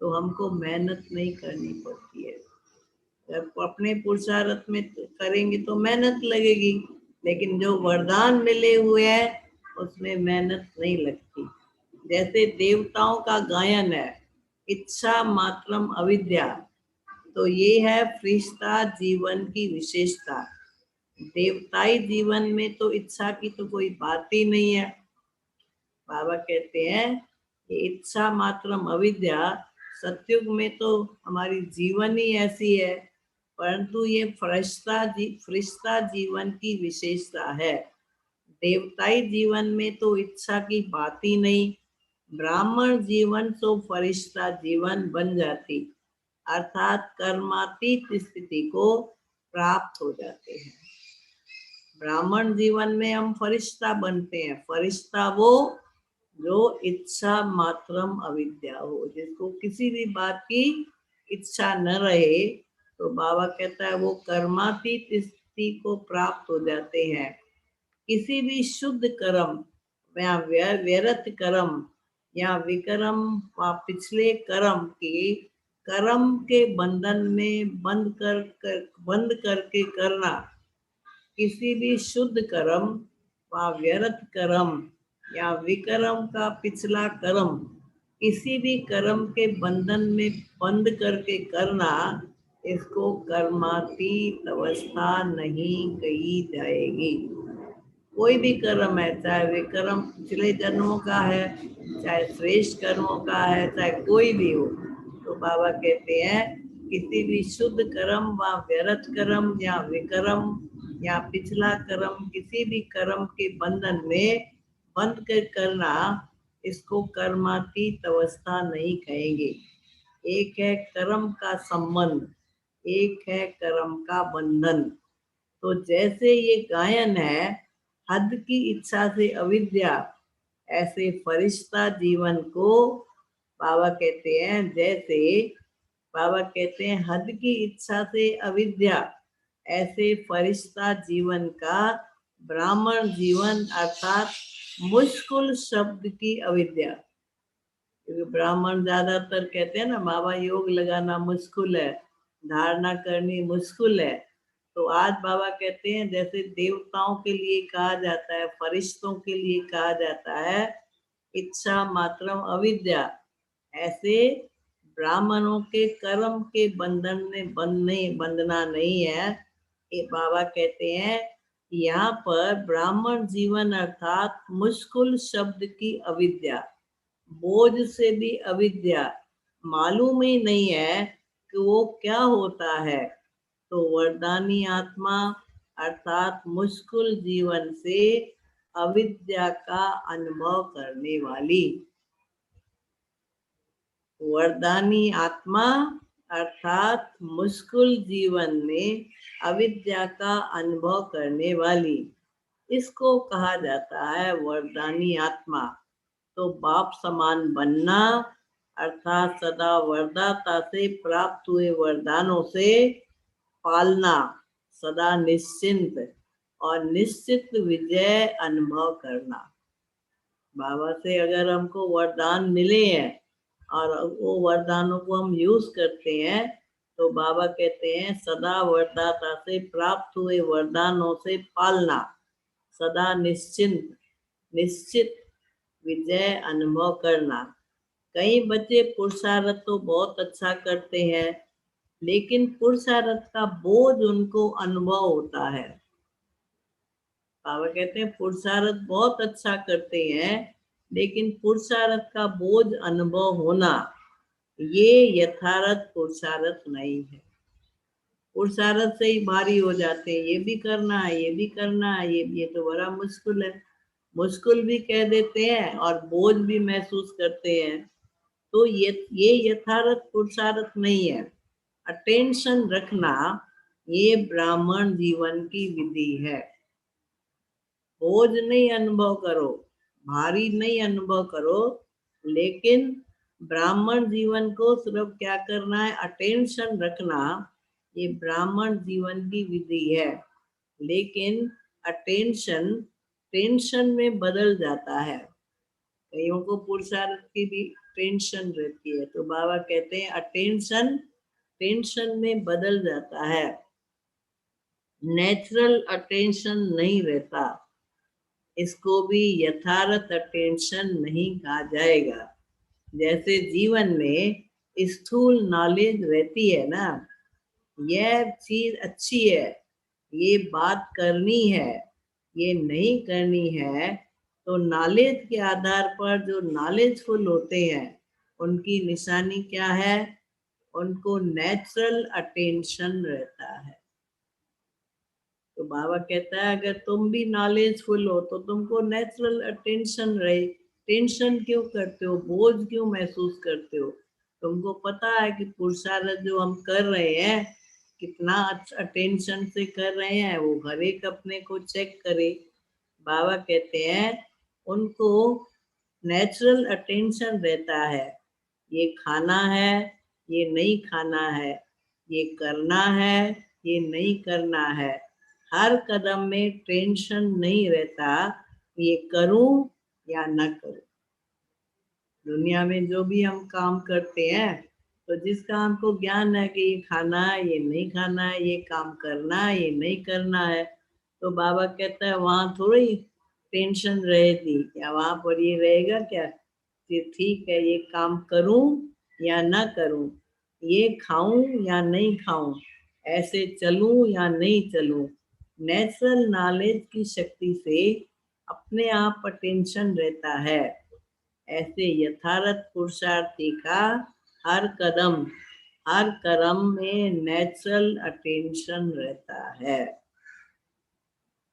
तो हमको मेहनत नहीं करनी पड़ती है। जब अपने पुरुषार्थ में करेंगे तो मेहनत लगेगी, लेकिन जो वरदान मिले हुए हैं उसमें मेहनत नहीं लगती। जैसे देवताओं का गायन है इच्छा मात्रम अविद्या, तो ये है फरिश्ता जीवन की विशेषता। देवताई जीवन में तो इच्छा की तो कोई बात ही नहीं है। बाबा कहते हैं कि इच्छा मात्रम अविद्या, सतयुग में तो हमारी जीवन ही ऐसी है, परंतु ये फरिश्ता जीवन की विशेषता है। देवताई जीवन में तो इच्छा की बात ही नहीं। ब्राह्मण जीवन तो फरिश्ता जीवन बन जाती, अर्थात कर्मातीत स्थिति को प्राप्त हो जाते हैं। ब्राह्मण जीवन में हम फरिश्ता बनते हैं। फरिश्ता वो जो इच्छा मात्रम अविद्या हो, जिसको किसी भी बात की इच्छा न रहे, तो बाबा कहता है वो कर्मातीत स्थिति को प्राप्त हो जाते हैं। किसी भी शुद्ध कर्म या व्यर्थ कर्म या विकर्म व पिछले कर्म के कर्म के बंधन में बंद करके करना, किसी भी शुद्ध कर्म व व्यर्थ कर्म या विकर्म का पिछला कर्म किसी भी कर्म के बंधन में बंद करके करना, इसको कर्मातीत अवस्था नहीं कही जाएगी। कोई भी कर्म है, चाहे विकर्म पिछले जन्मों का है, चाहे श्रेष्ठ कर्मों का है, चाहे कोई भी हो, तो बाबा कहते हैं किसी भी शुद्ध कर्म व व्यर्थ कर्म या विकर्म या पिछला कर्म किसी भी कर्म के बंधन में बंद कर करना, इसको कर्मातीत अवस्था नहीं कहेंगे। एक है कर्म का संबंध, एक है कर्म का बंधन। तो जैसे ये गायन है, हद की इच्छा से अविद्या, ऐसे फरिश्ता जीवन को बाबा कहते हैं, जैसे बाबा कहते हैं हद की इच्छा से अविद्या, ऐसे फरिश्ता जीवन का ब्राह्मण जीवन अर्थात मुश्किल शब्द की अविद्या। क्योंकि ब्राह्मण ज्यादातर कहते हैं ना, बाबा योग लगाना मुश्किल है, धारणा करनी मुश्किल है। तो आज बाबा कहते हैं जैसे देवताओं के लिए कहा जाता है, फरिश्तों के लिए कहा जाता है इच्छा मात्रम अविद्या, ऐसे ब्राह्मणों के कर्म के बंधन में बंधना नहीं है। ये बाबा कहते हैं यहाँ पर ब्राह्मण जीवन अर्थात मुश्किल शब्द की अविद्या, बोझ से भी अविद्या, मालूम ही नहीं है कि वो क्या होता है। तो वरदानी आत्मा अर्थात मुश्किल जीवन से अविद्या का अनुभव करने वाली, वरदानी आत्मा अर्थात मुश्किल जीवन में अविद्या का अनुभव करने वाली, इसको कहा जाता है वरदानी आत्मा। तो बाप समान बनना अर्थात सदा वरदाता से प्राप्त हुए वरदानों से पालना, सदा निश्चिंत और निश्चित विजय अनुभव करना। बाबा से अगर हमको वरदान मिले हैं और वो वरदानों को हम यूज करते हैं, तो बाबा कहते हैं सदा वरदाता से प्राप्त हुए वरदानों से पालना, सदा निश्चिंत निश्चित विजय अनुभव करना। कई बच्चे पुरुषार्थ तो बहुत अच्छा करते हैं, लेकिन पुरुषार्थ का बोझ उनको अनुभव होता है। बाबा कहते हैं पुरुषार्थ बहुत अच्छा करते हैं, लेकिन पुरुषार्थ का बोझ अनुभव होना, ये यथार्थ पुरुषार्थ नहीं है। पुरुषार्थ से ही भारी हो जाते हैं, ये भी करना है, ये भी करना है, ये तो बड़ा मुश्किल है, मुश्किल भी कह देते हैं और बोझ भी महसूस करते हैं। तो ये यथार्थ पुरुषार्थ नहीं है। अटेंशन रखना ये ब्राह्मण जीवन की विधि है। बोझ नहीं अनुभव करो, भारी नहीं अनुभव करो, लेकिन ब्राह्मण जीवन को सिर्फ क्या करना है, अटेंशन रखना, ये ब्राह्मण जीवन की विधि है। लेकिन अटेंशन टेंशन में बदल जाता है। कईयों को पुरुषार्थ की भी टेंशन रहती है, तो बाबा कहते हैं अटेंशन टेंशन में बदल जाता है, नेचुरल अटेंशन नहीं रहता, इसको भी यथार्थ अटेंशन नहीं कहा जाएगा। जैसे जीवन में स्थूल नॉलेज रहती है ना, यह चीज अच्छी है, ये बात करनी है, ये नहीं करनी है, तो नॉलेज के आधार पर जो नॉलेजफुल होते हैं उनकी निशानी क्या है, उनको नेचुरल अटेंशन रहता है। तो बाबा कहता है अगर तुम भी नॉलेजफुल हो तो तुमको नेचुरल अटेंशन रहे, टेंशन क्यों करते हो, बोझ क्यों महसूस करते हो। तुमको पता है कि पुरुषार्थ जो हम कर रहे हैं कितना अटेंशन से कर रहे हैं, वो हर एक अपने को चेक करे। बाबा कहते हैं उनको नेचुरल अटेंशन रहता है, ये खाना है, ये नहीं खाना है, ये करना है, ये नहीं करना है। हर कदम में टेंशन नहीं रहता, ये करूं या न करूं। दुनिया में जो भी हम काम करते हैं, तो जिस काम को ज्ञान है कि ये खाना है, ये नहीं खाना है, ये काम करना है, ये नहीं करना है, तो बाबा कहता है वहां थोड़ी टेंशन रहेगी, या वहां पर ये रहेगा क्या कि ठीक है, ये काम करूं या ना करूं, ये खाऊं या नहीं खाऊं, ऐसे चलूं या नहीं चलूं। नेचुरल नॉलेज की शक्ति से अपने आप अटेंशन रहता है। ऐसे यथार्थ पुरुषार्थी का हर कदम हर कर्म में नेचुरल अटेंशन रहता है,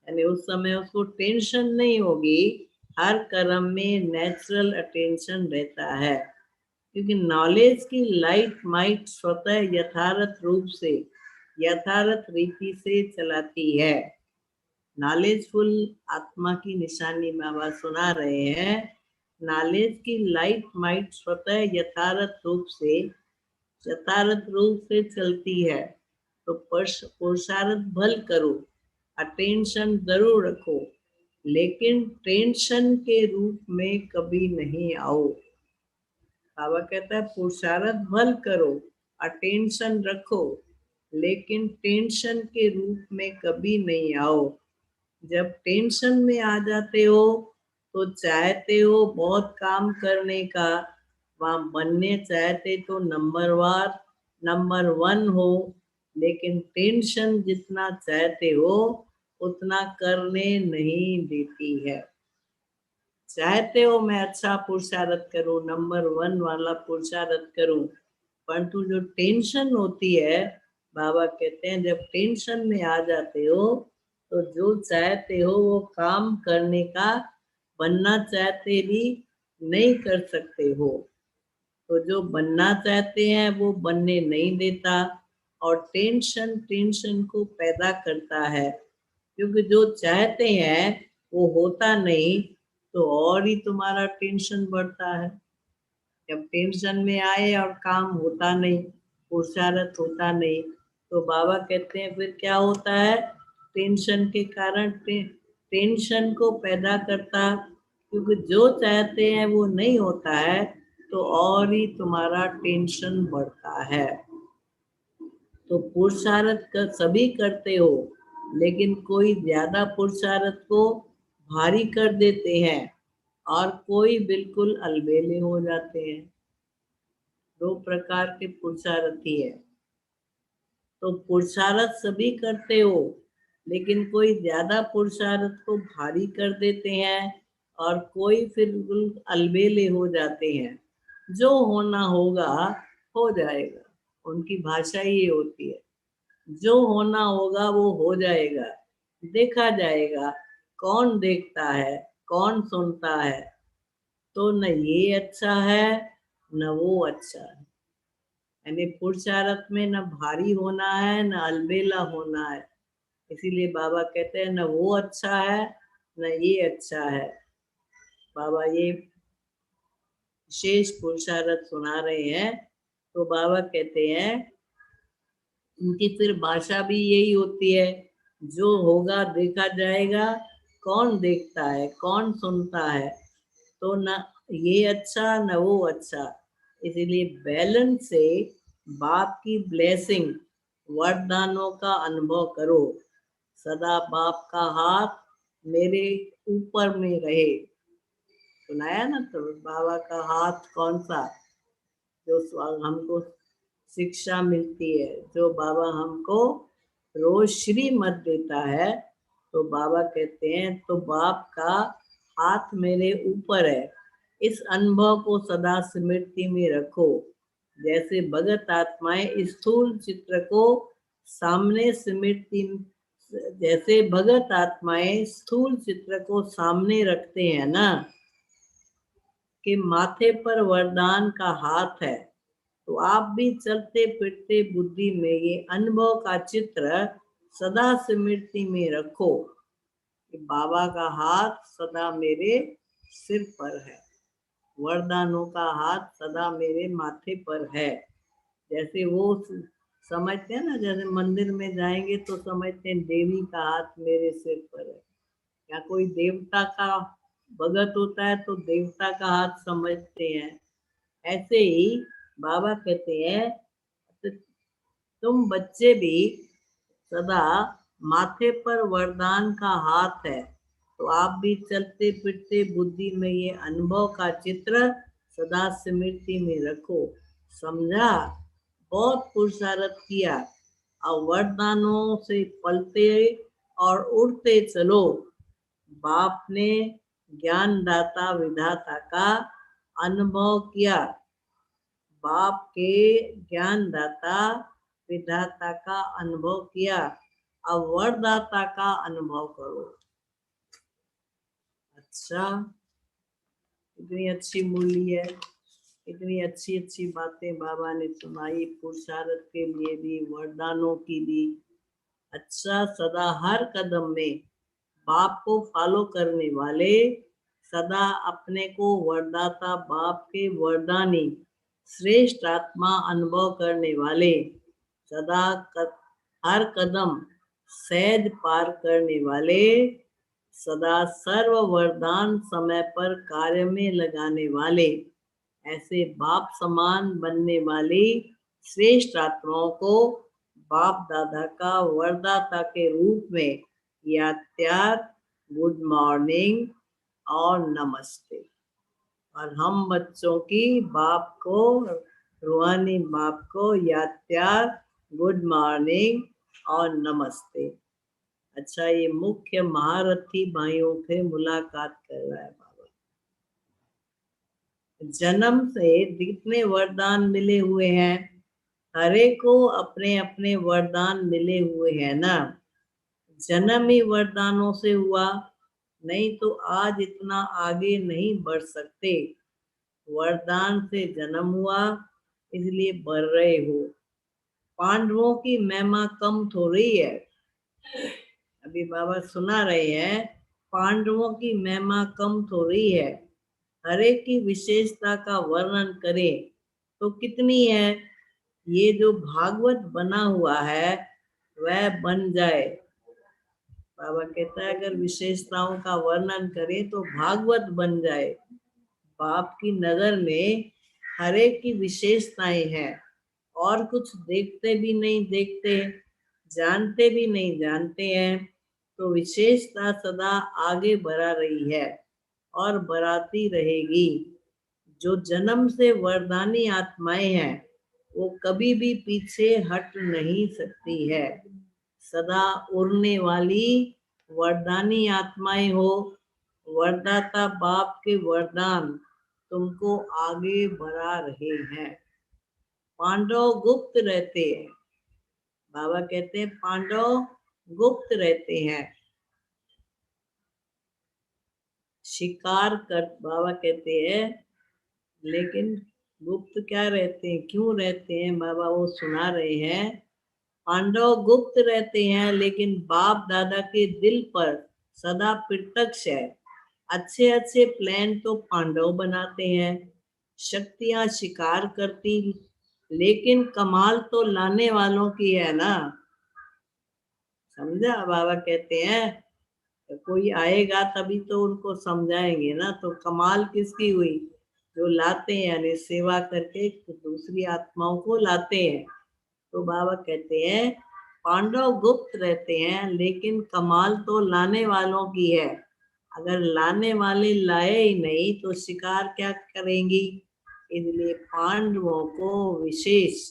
यानी उस समय उसको टेंशन नहीं होगी, हर कर्म में नेचुरल अटेंशन रहता है। क्योंकि नॉलेज की लाइट माइट स्वतः यथार्थ रूप से यथार्थ रीति से चलाती है। नॉलेजफुल आत्मा की निशानी बाबा सुना रहे हैं। नॉलेज की लाइट माइट स्वतः यथार्थ रूप से चलती है। तो पुरुषार्थ भल करो, अटेंशन जरूर रखो, लेकिन टेंशन के रूप में कभी नहीं आओ। बाबा कहता है पुरुषार्थ भल करो, अटेंशन रखो, लेकिन टेंशन के रूप में कभी नहीं आओ। जब टेंशन में आ जाते हो तो चाहते हो बहुत काम करने का, वहां बनने चाहते तो नंबर 1 हो, लेकिन टेंशन जितना चाहते हो उतना करने नहीं देती है। चाहते हो मैं अच्छा पुरुषार्थ करूं, नंबर 1 वाला पुरुषार्थ करूं, परंतु जो टेंशन होती है, बाबा कहते हैं जब टेंशन में आ जाते हो तो जो चाहते हो वो काम करने का, बनना चाहते भी नहीं कर सकते हो। तो जो बनना चाहते हैं वो बनने नहीं देता, और टेंशन को पैदा करता है। क्योंकि जो चाहते हैं वो होता नहीं, तो और ही तुम्हारा टेंशन बढ़ता है। जब टेंशन में आए और काम होता नहीं, पुरुषार्थ होता नहीं, तो बाबा कहते हैं फिर क्या होता है, टेंशन के कारण टेंशन को पैदा करता। क्योंकि जो चाहते हैं वो नहीं होता है, तो और ही तुम्हारा टेंशन बढ़ता है। तो पुरुषार्थ सभी करते हो, लेकिन कोई ज्यादा पुरुषार्थ को भारी कर देते हैं और कोई बिल्कुल अलबेले हो जाते हैं। 2 प्रकार के पुरुषार्थी है। तो पुरुषार्थ सभी करते हो, लेकिन कोई ज्यादा पुरुषार्थ को भारी कर देते हैं और कोई फिर बिल्कुल अलबेले हो जाते हैं। जो होना होगा हो जाएगा, उनकी भाषा ये होती है, जो होना होगा वो हो जाएगा, देखा जाएगा, कौन देखता है, कौन सुनता है। तो न ये अच्छा है न वो अच्छा है। यानी पुरुषार्थ में न भारी होना है न अलबेला होना है। इसीलिए बाबा कहते हैं न वो अच्छा है न ये अच्छा है। बाबा ये विशेष पुरुषार्थ सुना रहे हैं। तो बाबा कहते हैं इनकी फिर भाषा भी यही होती है, जो होगा देखा जाएगा, कौन देखता है, कौन सुनता है। तो न ये अच्छा न वो अच्छा। इसीलिए बैलेंस से बाप की ब्लेसिंग, वरदानों का अनुभव करो। सदा बाप का हाथ मेरे ऊपर में रहे। सुनाया ना, तो बाबा का हाथ कौन सा, जो हमको शिक्षा मिलती है, जो बाबा हमको रोज श्रीमत देता है। तो बाबा कहते हैं तो बाप का हाथ मेरे ऊपर है। इस अनुभव को सदा स्मृति में रखो। जैसे भगत आत्माएं स्थूल चित्र को सामने स्मृति जैसे भगत आत्माएं स्थूल चित्र को सामने रखते हैं ना, कि माथे पर वरदान का हाथ है, तो आप भी चलते फिरते बुद्धि में ये अनुभव का चित्र सदा स्मृति में रखो कि बाबा का हाथ सदा मेरे सिर पर है, वरदानों का हाथ सदा मेरे माथे पर है। जैसे वो समझते हैं ना, जैसे मंदिर में जाएंगे तो समझते हैं देवी का हाथ मेरे सिर पर है, या कोई देवता का भगत होता है तो देवता का हाथ समझते हैं। ऐसे ही बाबा कहते हैं तो तुम बच्चे भी सदा माथे पर वरदान का हाथ है, तो आप भी चलते फिरते बुद्धि में ये अनुभव का चित्र सदा स्मृति में रखो। समझा? बहुत पुरुषार्थ किया, और वरदानों से पलते और उड़ते चलो। बाप ने ज्ञानदाता विधाता का अनुभव किया, बाप के ज्ञानदाता विधाता का अनुभव किया, अब वरदाता का अनुभव करो। अच्छा, इतनी अच्छी मूल्य है, इतनी अच्छी अच्छी बातें बाबा ने सुनाई, पुरुषार्थ के लिए भी, वरदानों की भी। अच्छा, सदा हर कदम में बाप को फॉलो करने वाले, सदा अपने को वरदाता बाप के वरदानी श्रेष्ठ आत्मा अनुभव करने वाले, सदा हर कदम सहज पार करने वाले, सदा सर्व वरदान समय पर कार्य में लगाने वाले, ऐसे बाप समान बनने वाली श्रेष्ठ आत्माओं को बाप दादा का वरदाता के रूप में याद प्यार, गुड मॉर्निंग और नमस्ते। और हम बच्चों की बाप को, रूहानी बाप को याद प्यार, गुड मॉर्निंग और नमस्ते। अच्छा, ये मुख्य महारथी भाइयों से मुलाकात कर रहा है बाबा। जन्म से जितने वरदान मिले हुए हैं, हर एक को अपने अपने वरदान मिले हुए हैं ना। जन्म ही वरदानों से हुआ, नहीं तो आज इतना आगे नहीं बढ़ सकते। वरदान से जन्म हुआ, इसलिए बढ़ रहे हो। पांडवों की महिमा कम थोड़ी है, अभी बाबा सुना रहे हैं, पांडवों की महिमा कम थोड़ी है। हर एक की विशेषता का वर्णन करें तो कितनी है। ये जो भागवत बना हुआ है वह बन जाए। बाबा कहता है अगर विशेषताओं का वर्णन करें तो भागवत बन जाए। बाप की नजर में हर एक की विशेषताएं हैं, और कुछ देखते भी नहीं देखते, जानते भी नहीं जानते हैं, तो विशेषता सदा आगे बढ़ा रही है और बढ़ाती रहेगी। जो जन्म से वरदानी आत्माएं हैं वो कभी भी पीछे हट नहीं सकती है। सदा उड़ने वाली वरदानी आत्माएं हो, वरदाता बाप के वरदान तुमको आगे बढ़ा रहे हैं। पांडव गुप्त रहते हैं, बाबा कहते हैं पांडव गुप्त रहते हैं। शिकार कर, बाबा कहते हैं, लेकिन गुप्त क्या रहते हैं, क्यों रहते हैं, बाबा वो सुना रहे हैं। पांडव गुप्त रहते हैं, लेकिन बाप दादा के दिल पर सदा प्रत्यक्ष है। अच्छे अच्छे प्लान तो पांडव बनाते हैं, शक्तियां शिकार करती, लेकिन कमाल तो लाने वालों की है ना। समझा? बाबा कहते हैं तो कोई आएगा तभी तो उनको समझाएंगे ना, तो कमाल किसकी हुई, जो लाते हैं, यानी सेवा करके दूसरी आत्माओं को लाते हैं। तो बाबा कहते हैं पांडव गुप्त रहते हैं, लेकिन कमाल तो लाने वालों की है। अगर लाने वाले लाए ही नहीं तो शिकार क्या करेंगी। इसलिए पांडवों को विशेष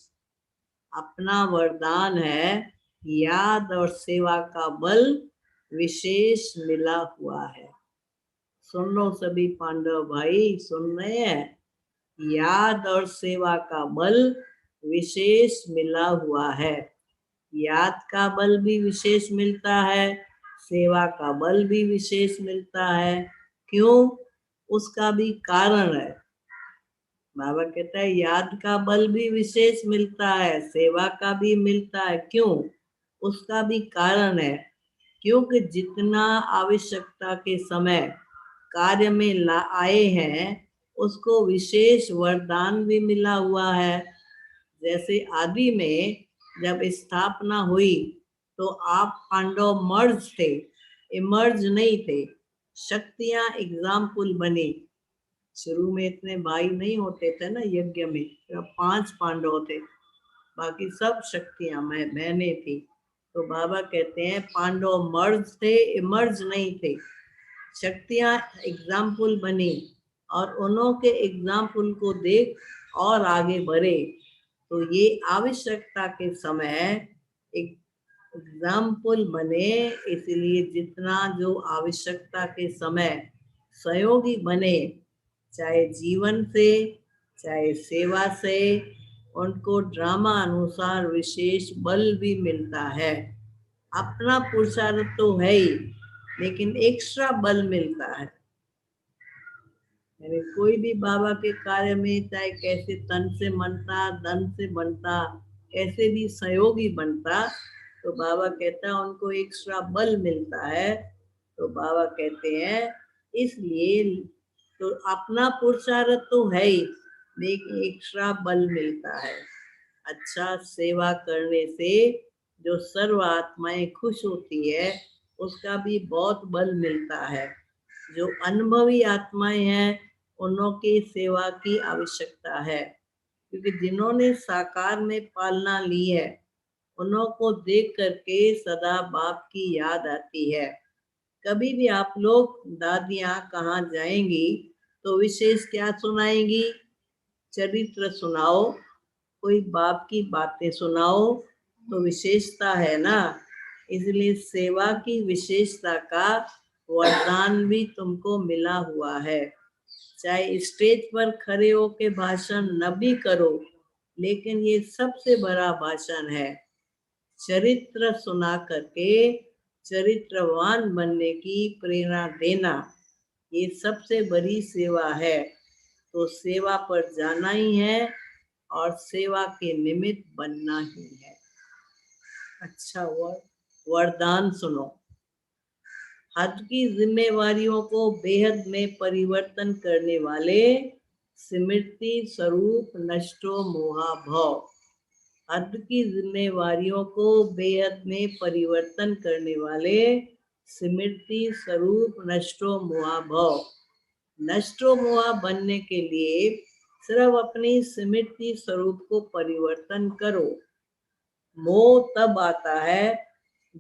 अपना वरदान है, याद और सेवा का बल विशेष मिला हुआ है। सुन लो सभी पांडव भाई, सुन रहे हैं, याद और सेवा का बल विशेष मिला हुआ है। याद का बल भी विशेष मिलता है, सेवा का बल भी विशेष मिलता है। क्यों? उसका भी कारण है। बाबा कहता है याद का बल भी विशेष मिलता है, सेवा का भी मिलता है। क्यों? उसका भी कारण है, क्योंकि जितना आवश्यकता के समय कार्य में आए हैं, उसको विशेष वरदान भी मिला हुआ है। जैसे आदि में जब स्थापना हुई तो आप पांडव मर्ज थे, इमर्ज नहीं थे। शक्तियां एग्जाम्पल बनी। शुरू में इतने भाई नहीं होते थे ना यज्ञ में, तो 5 पांडव थे, बाकी सब शक्तियां बहनें थी। तो बाबा कहते हैं पांडव मर्ज थे, इमर्ज नहीं थे। शक्तियां एग्जाम्पल बनी और उन्हों के एग्जाम्पल को देख और आगे बढ़े। तो ये आवश्यकता के समय एक एग्जाम्पल बने, इसलिए जितना जो आवश्यकता के समय सहयोगी बने, चाहे जीवन से चाहे सेवा से, उनको ड्रामा अनुसार विशेष बल भी मिलता है। अपना पुरुषार्थ तो है ही, लेकिन एक्स्ट्रा बल मिलता है। यानी कोई भी बाबा के कार्य में चाहे कैसे तन से बनता, धन से बनता, कैसे भी सहयोगी बनता, तो बाबा कहता है उनको एक्स्ट्रा बल मिलता है। तो बाबा कहते हैं इसलिए तो अपना पुरुषार्थ तो है ही, लेकिन एक्स्ट्रा बल मिलता है। अच्छा सेवा करने से जो सर्व आत्माएं खुश होती है, उसका भी बहुत बल मिलता है। जो अनुभवी आत्माएं हैं, उन्हों की सेवा की आवश्यकता है, क्योंकि जिन्होंने साकार में पालना ली है, उन्हों को देख करके सदा बाप की याद आती है। कभी भी आप लोग दादियां कहाँ जाएंगी तो विशेष क्या सुनाएंगी? चरित्र सुनाओ, कोई बाप की बातें सुनाओ, तो विशेषता है ना। इसलिए सेवा की विशेषता का वरदान भी तुमको मिला हुआ है। चाहे स्टेज पर खड़े होके भाषण न भी करो, लेकिन ये सबसे बड़ा भाषण है। चरित्र सुना करके चरित्रवान बनने की प्रेरणा देना, ये सबसे बड़ी सेवा है। तो सेवा पर जाना ही है और सेवा के निमित्त बनना ही है। अच्छा वरदान सुनो। हद की जिम्मेवारियों को बेहद में परिवर्तन करने वाले स्मृति स्वरूप नष्टो मोहा भव। हद की जिम्मेवारियों को बेहद में परिवर्तन करने वाले स्मृति स्वरूप नष्टो मोहा भव। नष्टो मोहा बनने के लिए सिर्फ अपनी स्मृति स्वरूप को परिवर्तन करो। मोह तब आता है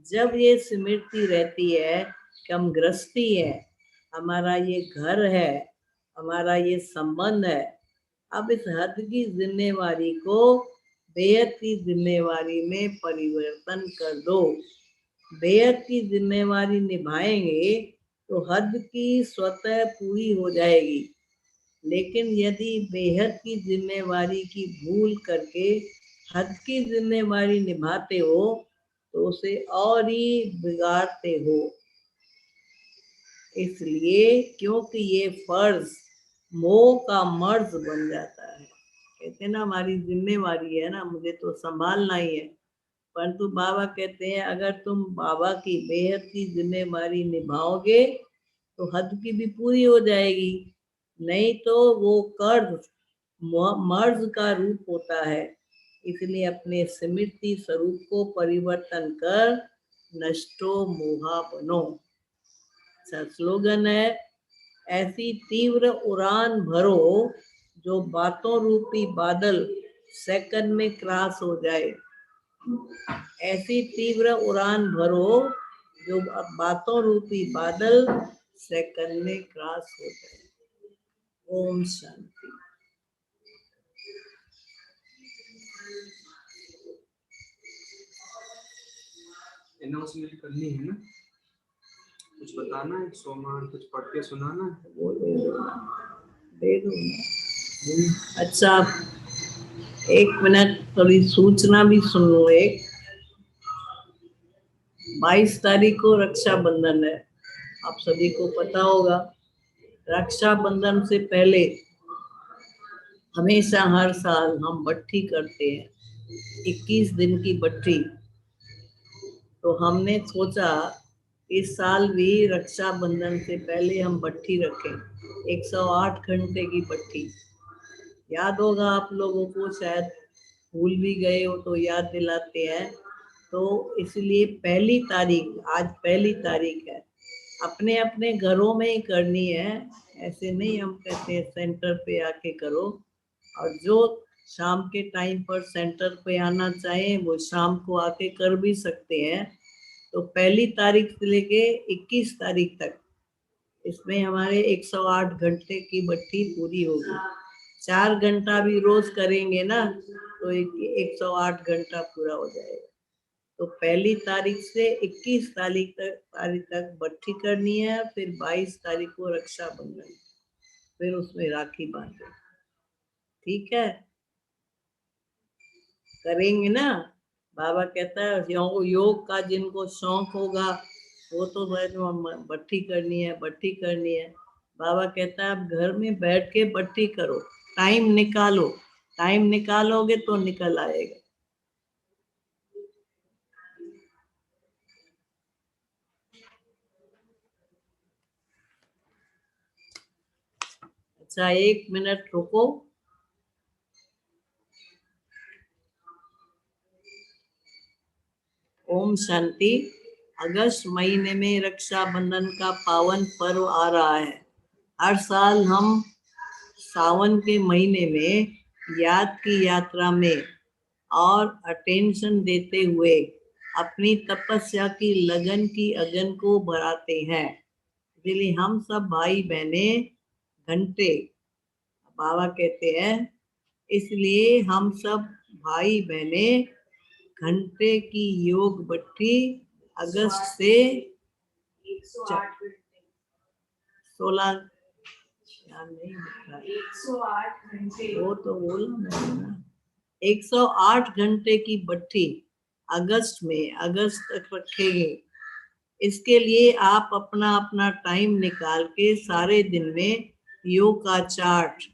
जब ये स्मृति रहती है कि हम गृहस्थी है, हमारा ये घर है, हमारा ये संबंध है। अब इस हद की जिम्मेवारी को बेहद की जिम्मेवारी में परिवर्तन कर दो। बेहद की जिम्मेवारी निभाएंगे तो हद की स्वतः पूरी हो जाएगी। लेकिन यदि बेहद की जिम्मेवारी की भूल करके हद की जिम्मेवारी निभाते हो, तो उसे और ही बिगाड़ते हो। इसलिए क्योंकि ये फर्ज मोह का मर्ज बन जाता है। कहते हैं ना हमारी जिम्मेवारी है ना, मुझे तो संभालना ही है। परंतु बाबा कहते हैं अगर तुम बाबा की बेहद की जिम्मेवारी निभाओगे तो हद की भी पूरी हो जाएगी। नहीं तो वो कर्ज मर्ज का रूप होता है। इसलिए अपने स्मृति स्वरूप को परिवर्तन कर नष्टो मोहा बनो। स्लोगन है ऐसी तीव्र उड़ान भरो जो बातों रूपी बादल सेकंड में क्रॉस हो जाए। ऐसी तीव्र उड़ान भरो जो बातों रूपी बादल सेकंड में क्रॉस हो जाए। ओम शांति। अनाउंसमेंट करनी है ना, कुछ बताना है, सोमान कुछ पढ़ के सुनाना है। वो दे दो। अच्छा 1 मिनट थोड़ी सूचना भी सुन लो। 22 तारीख को रक्षाबंधन है, आप सभी को पता होगा। रक्षाबंधन से पहले हमेशा हर साल हम बट्ठी करते हैं, 21 दिन की बट्ठी। तो हमने सोचा इस साल भी रक्षाबंधन से पहले हम बट्ठी रखें, 108 घंटे की बट्ठी। याद होगा आप लोगों को, शायद भूल भी गए हो तो याद दिलाते हैं। तो इसलिए पहली तारीख, आज पहली तारीख है, अपने अपने घरों में ही करनी है, ऐसे नहीं हम कहते हैं सेंटर पे आके करो। और जो शाम के टाइम पर सेंटर पे आना चाहे वो शाम को आके कर भी सकते हैं। तो पहली तारीख से लेके 21 तारीख तक इसमें हमारे 108 घंटे की बट्टी पूरी होगी। 4 घंटा भी रोज करेंगे ना तो 108 घंटा पूरा हो जाएगा। तो पहली तारीख से 21 तारीख तक बट्ठी करनी है, फिर 22 तारीख को रक्षाबंधन, फिर उसमें राखी बांधे। ठीक है, करेंगे ना। बाबा कहता है योग का जिनको शौक होगा वो तो बट्ठी करनी है, बट्ठी करनी है। बाबा कहता है आप घर में बैठ के बट्ठी करो, टाइम निकालो, टाइम निकालोगे तो निकल आएगा। अच्छा, 1 मिनट रुको। ओम शांति। अगस्त महीने में रक्षाबंधन का पावन पर्व आ रहा है। हर साल हम सावन के महीने में याद की यात्रा में और अटेंशन देते हुए अपनी तपस्या की लगन की अगन को बढ़ाते हैं। इसलिए हम सब भाई बहने घंटे, बाबा कहते हैं, इसलिए हम सब भाई बहने घंटे की योग बट्ठी अगस्त से 16 नहीं दिख रहा, 108 घंटे, वो तो बोला मैंने ना, 108 घंटे की बट्ठी अगस्त तक रखेंगे। इसके लिए आप अपना अपना टाइम निकाल के सारे दिन में योग का चार्ट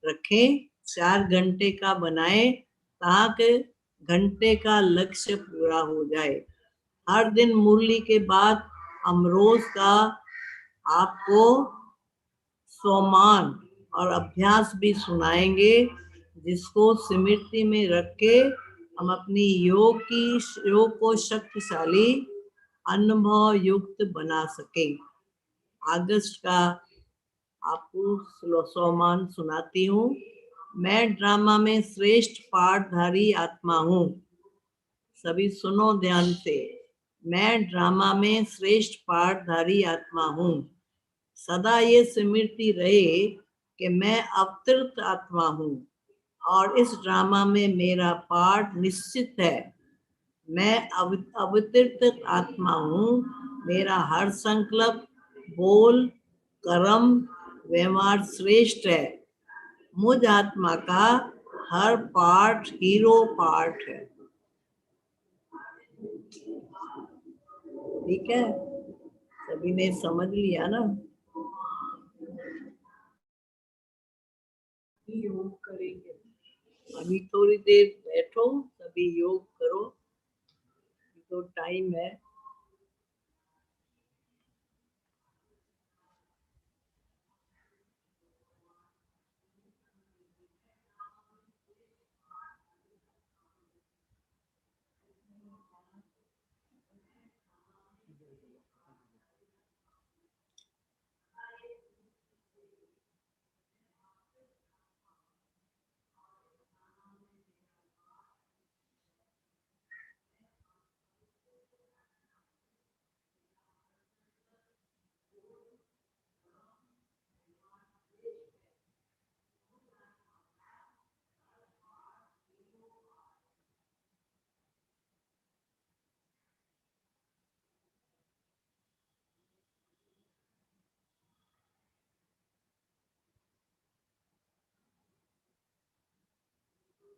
रखें, 4 घंटे का बनाएं ताकि घंटे का लक्ष्य पूरा हो जाए। हर दिन मुरली के बाद हम रोज का आपको सोमान और अभ्यास भी सुनाएंगे, जिसको स्मृति में रख के हम अपनी योग को शक्तिशाली अनुभव युक्त बना सके। अगस्त का आपको सोमान सुनाती हूँ। मैं ड्रामा में श्रेष्ठ पाठधारी आत्मा हूँ। सभी सुनो ध्यान से। मैं ड्रामा में श्रेष्ठ पाठधारी आत्मा हूँ। सदा ये स्मृति रहे कि मैं अवतरित आत्मा हूँ और इस ड्रामा में मेरा पार्ट निश्चित है। मैं अवतरित आत्मा हूँ। मेरा हर संकल्प, बोल, कर्म, व्यवहार श्रेष्ठ है। मुझ आत्मा का हर पार्ट हीरो पार्ट है। ठीक है, सभी ने समझ लिया ना। योग करेंगे, अभी थोड़ी देर बैठो, सभी योग करो, तो टाइम है।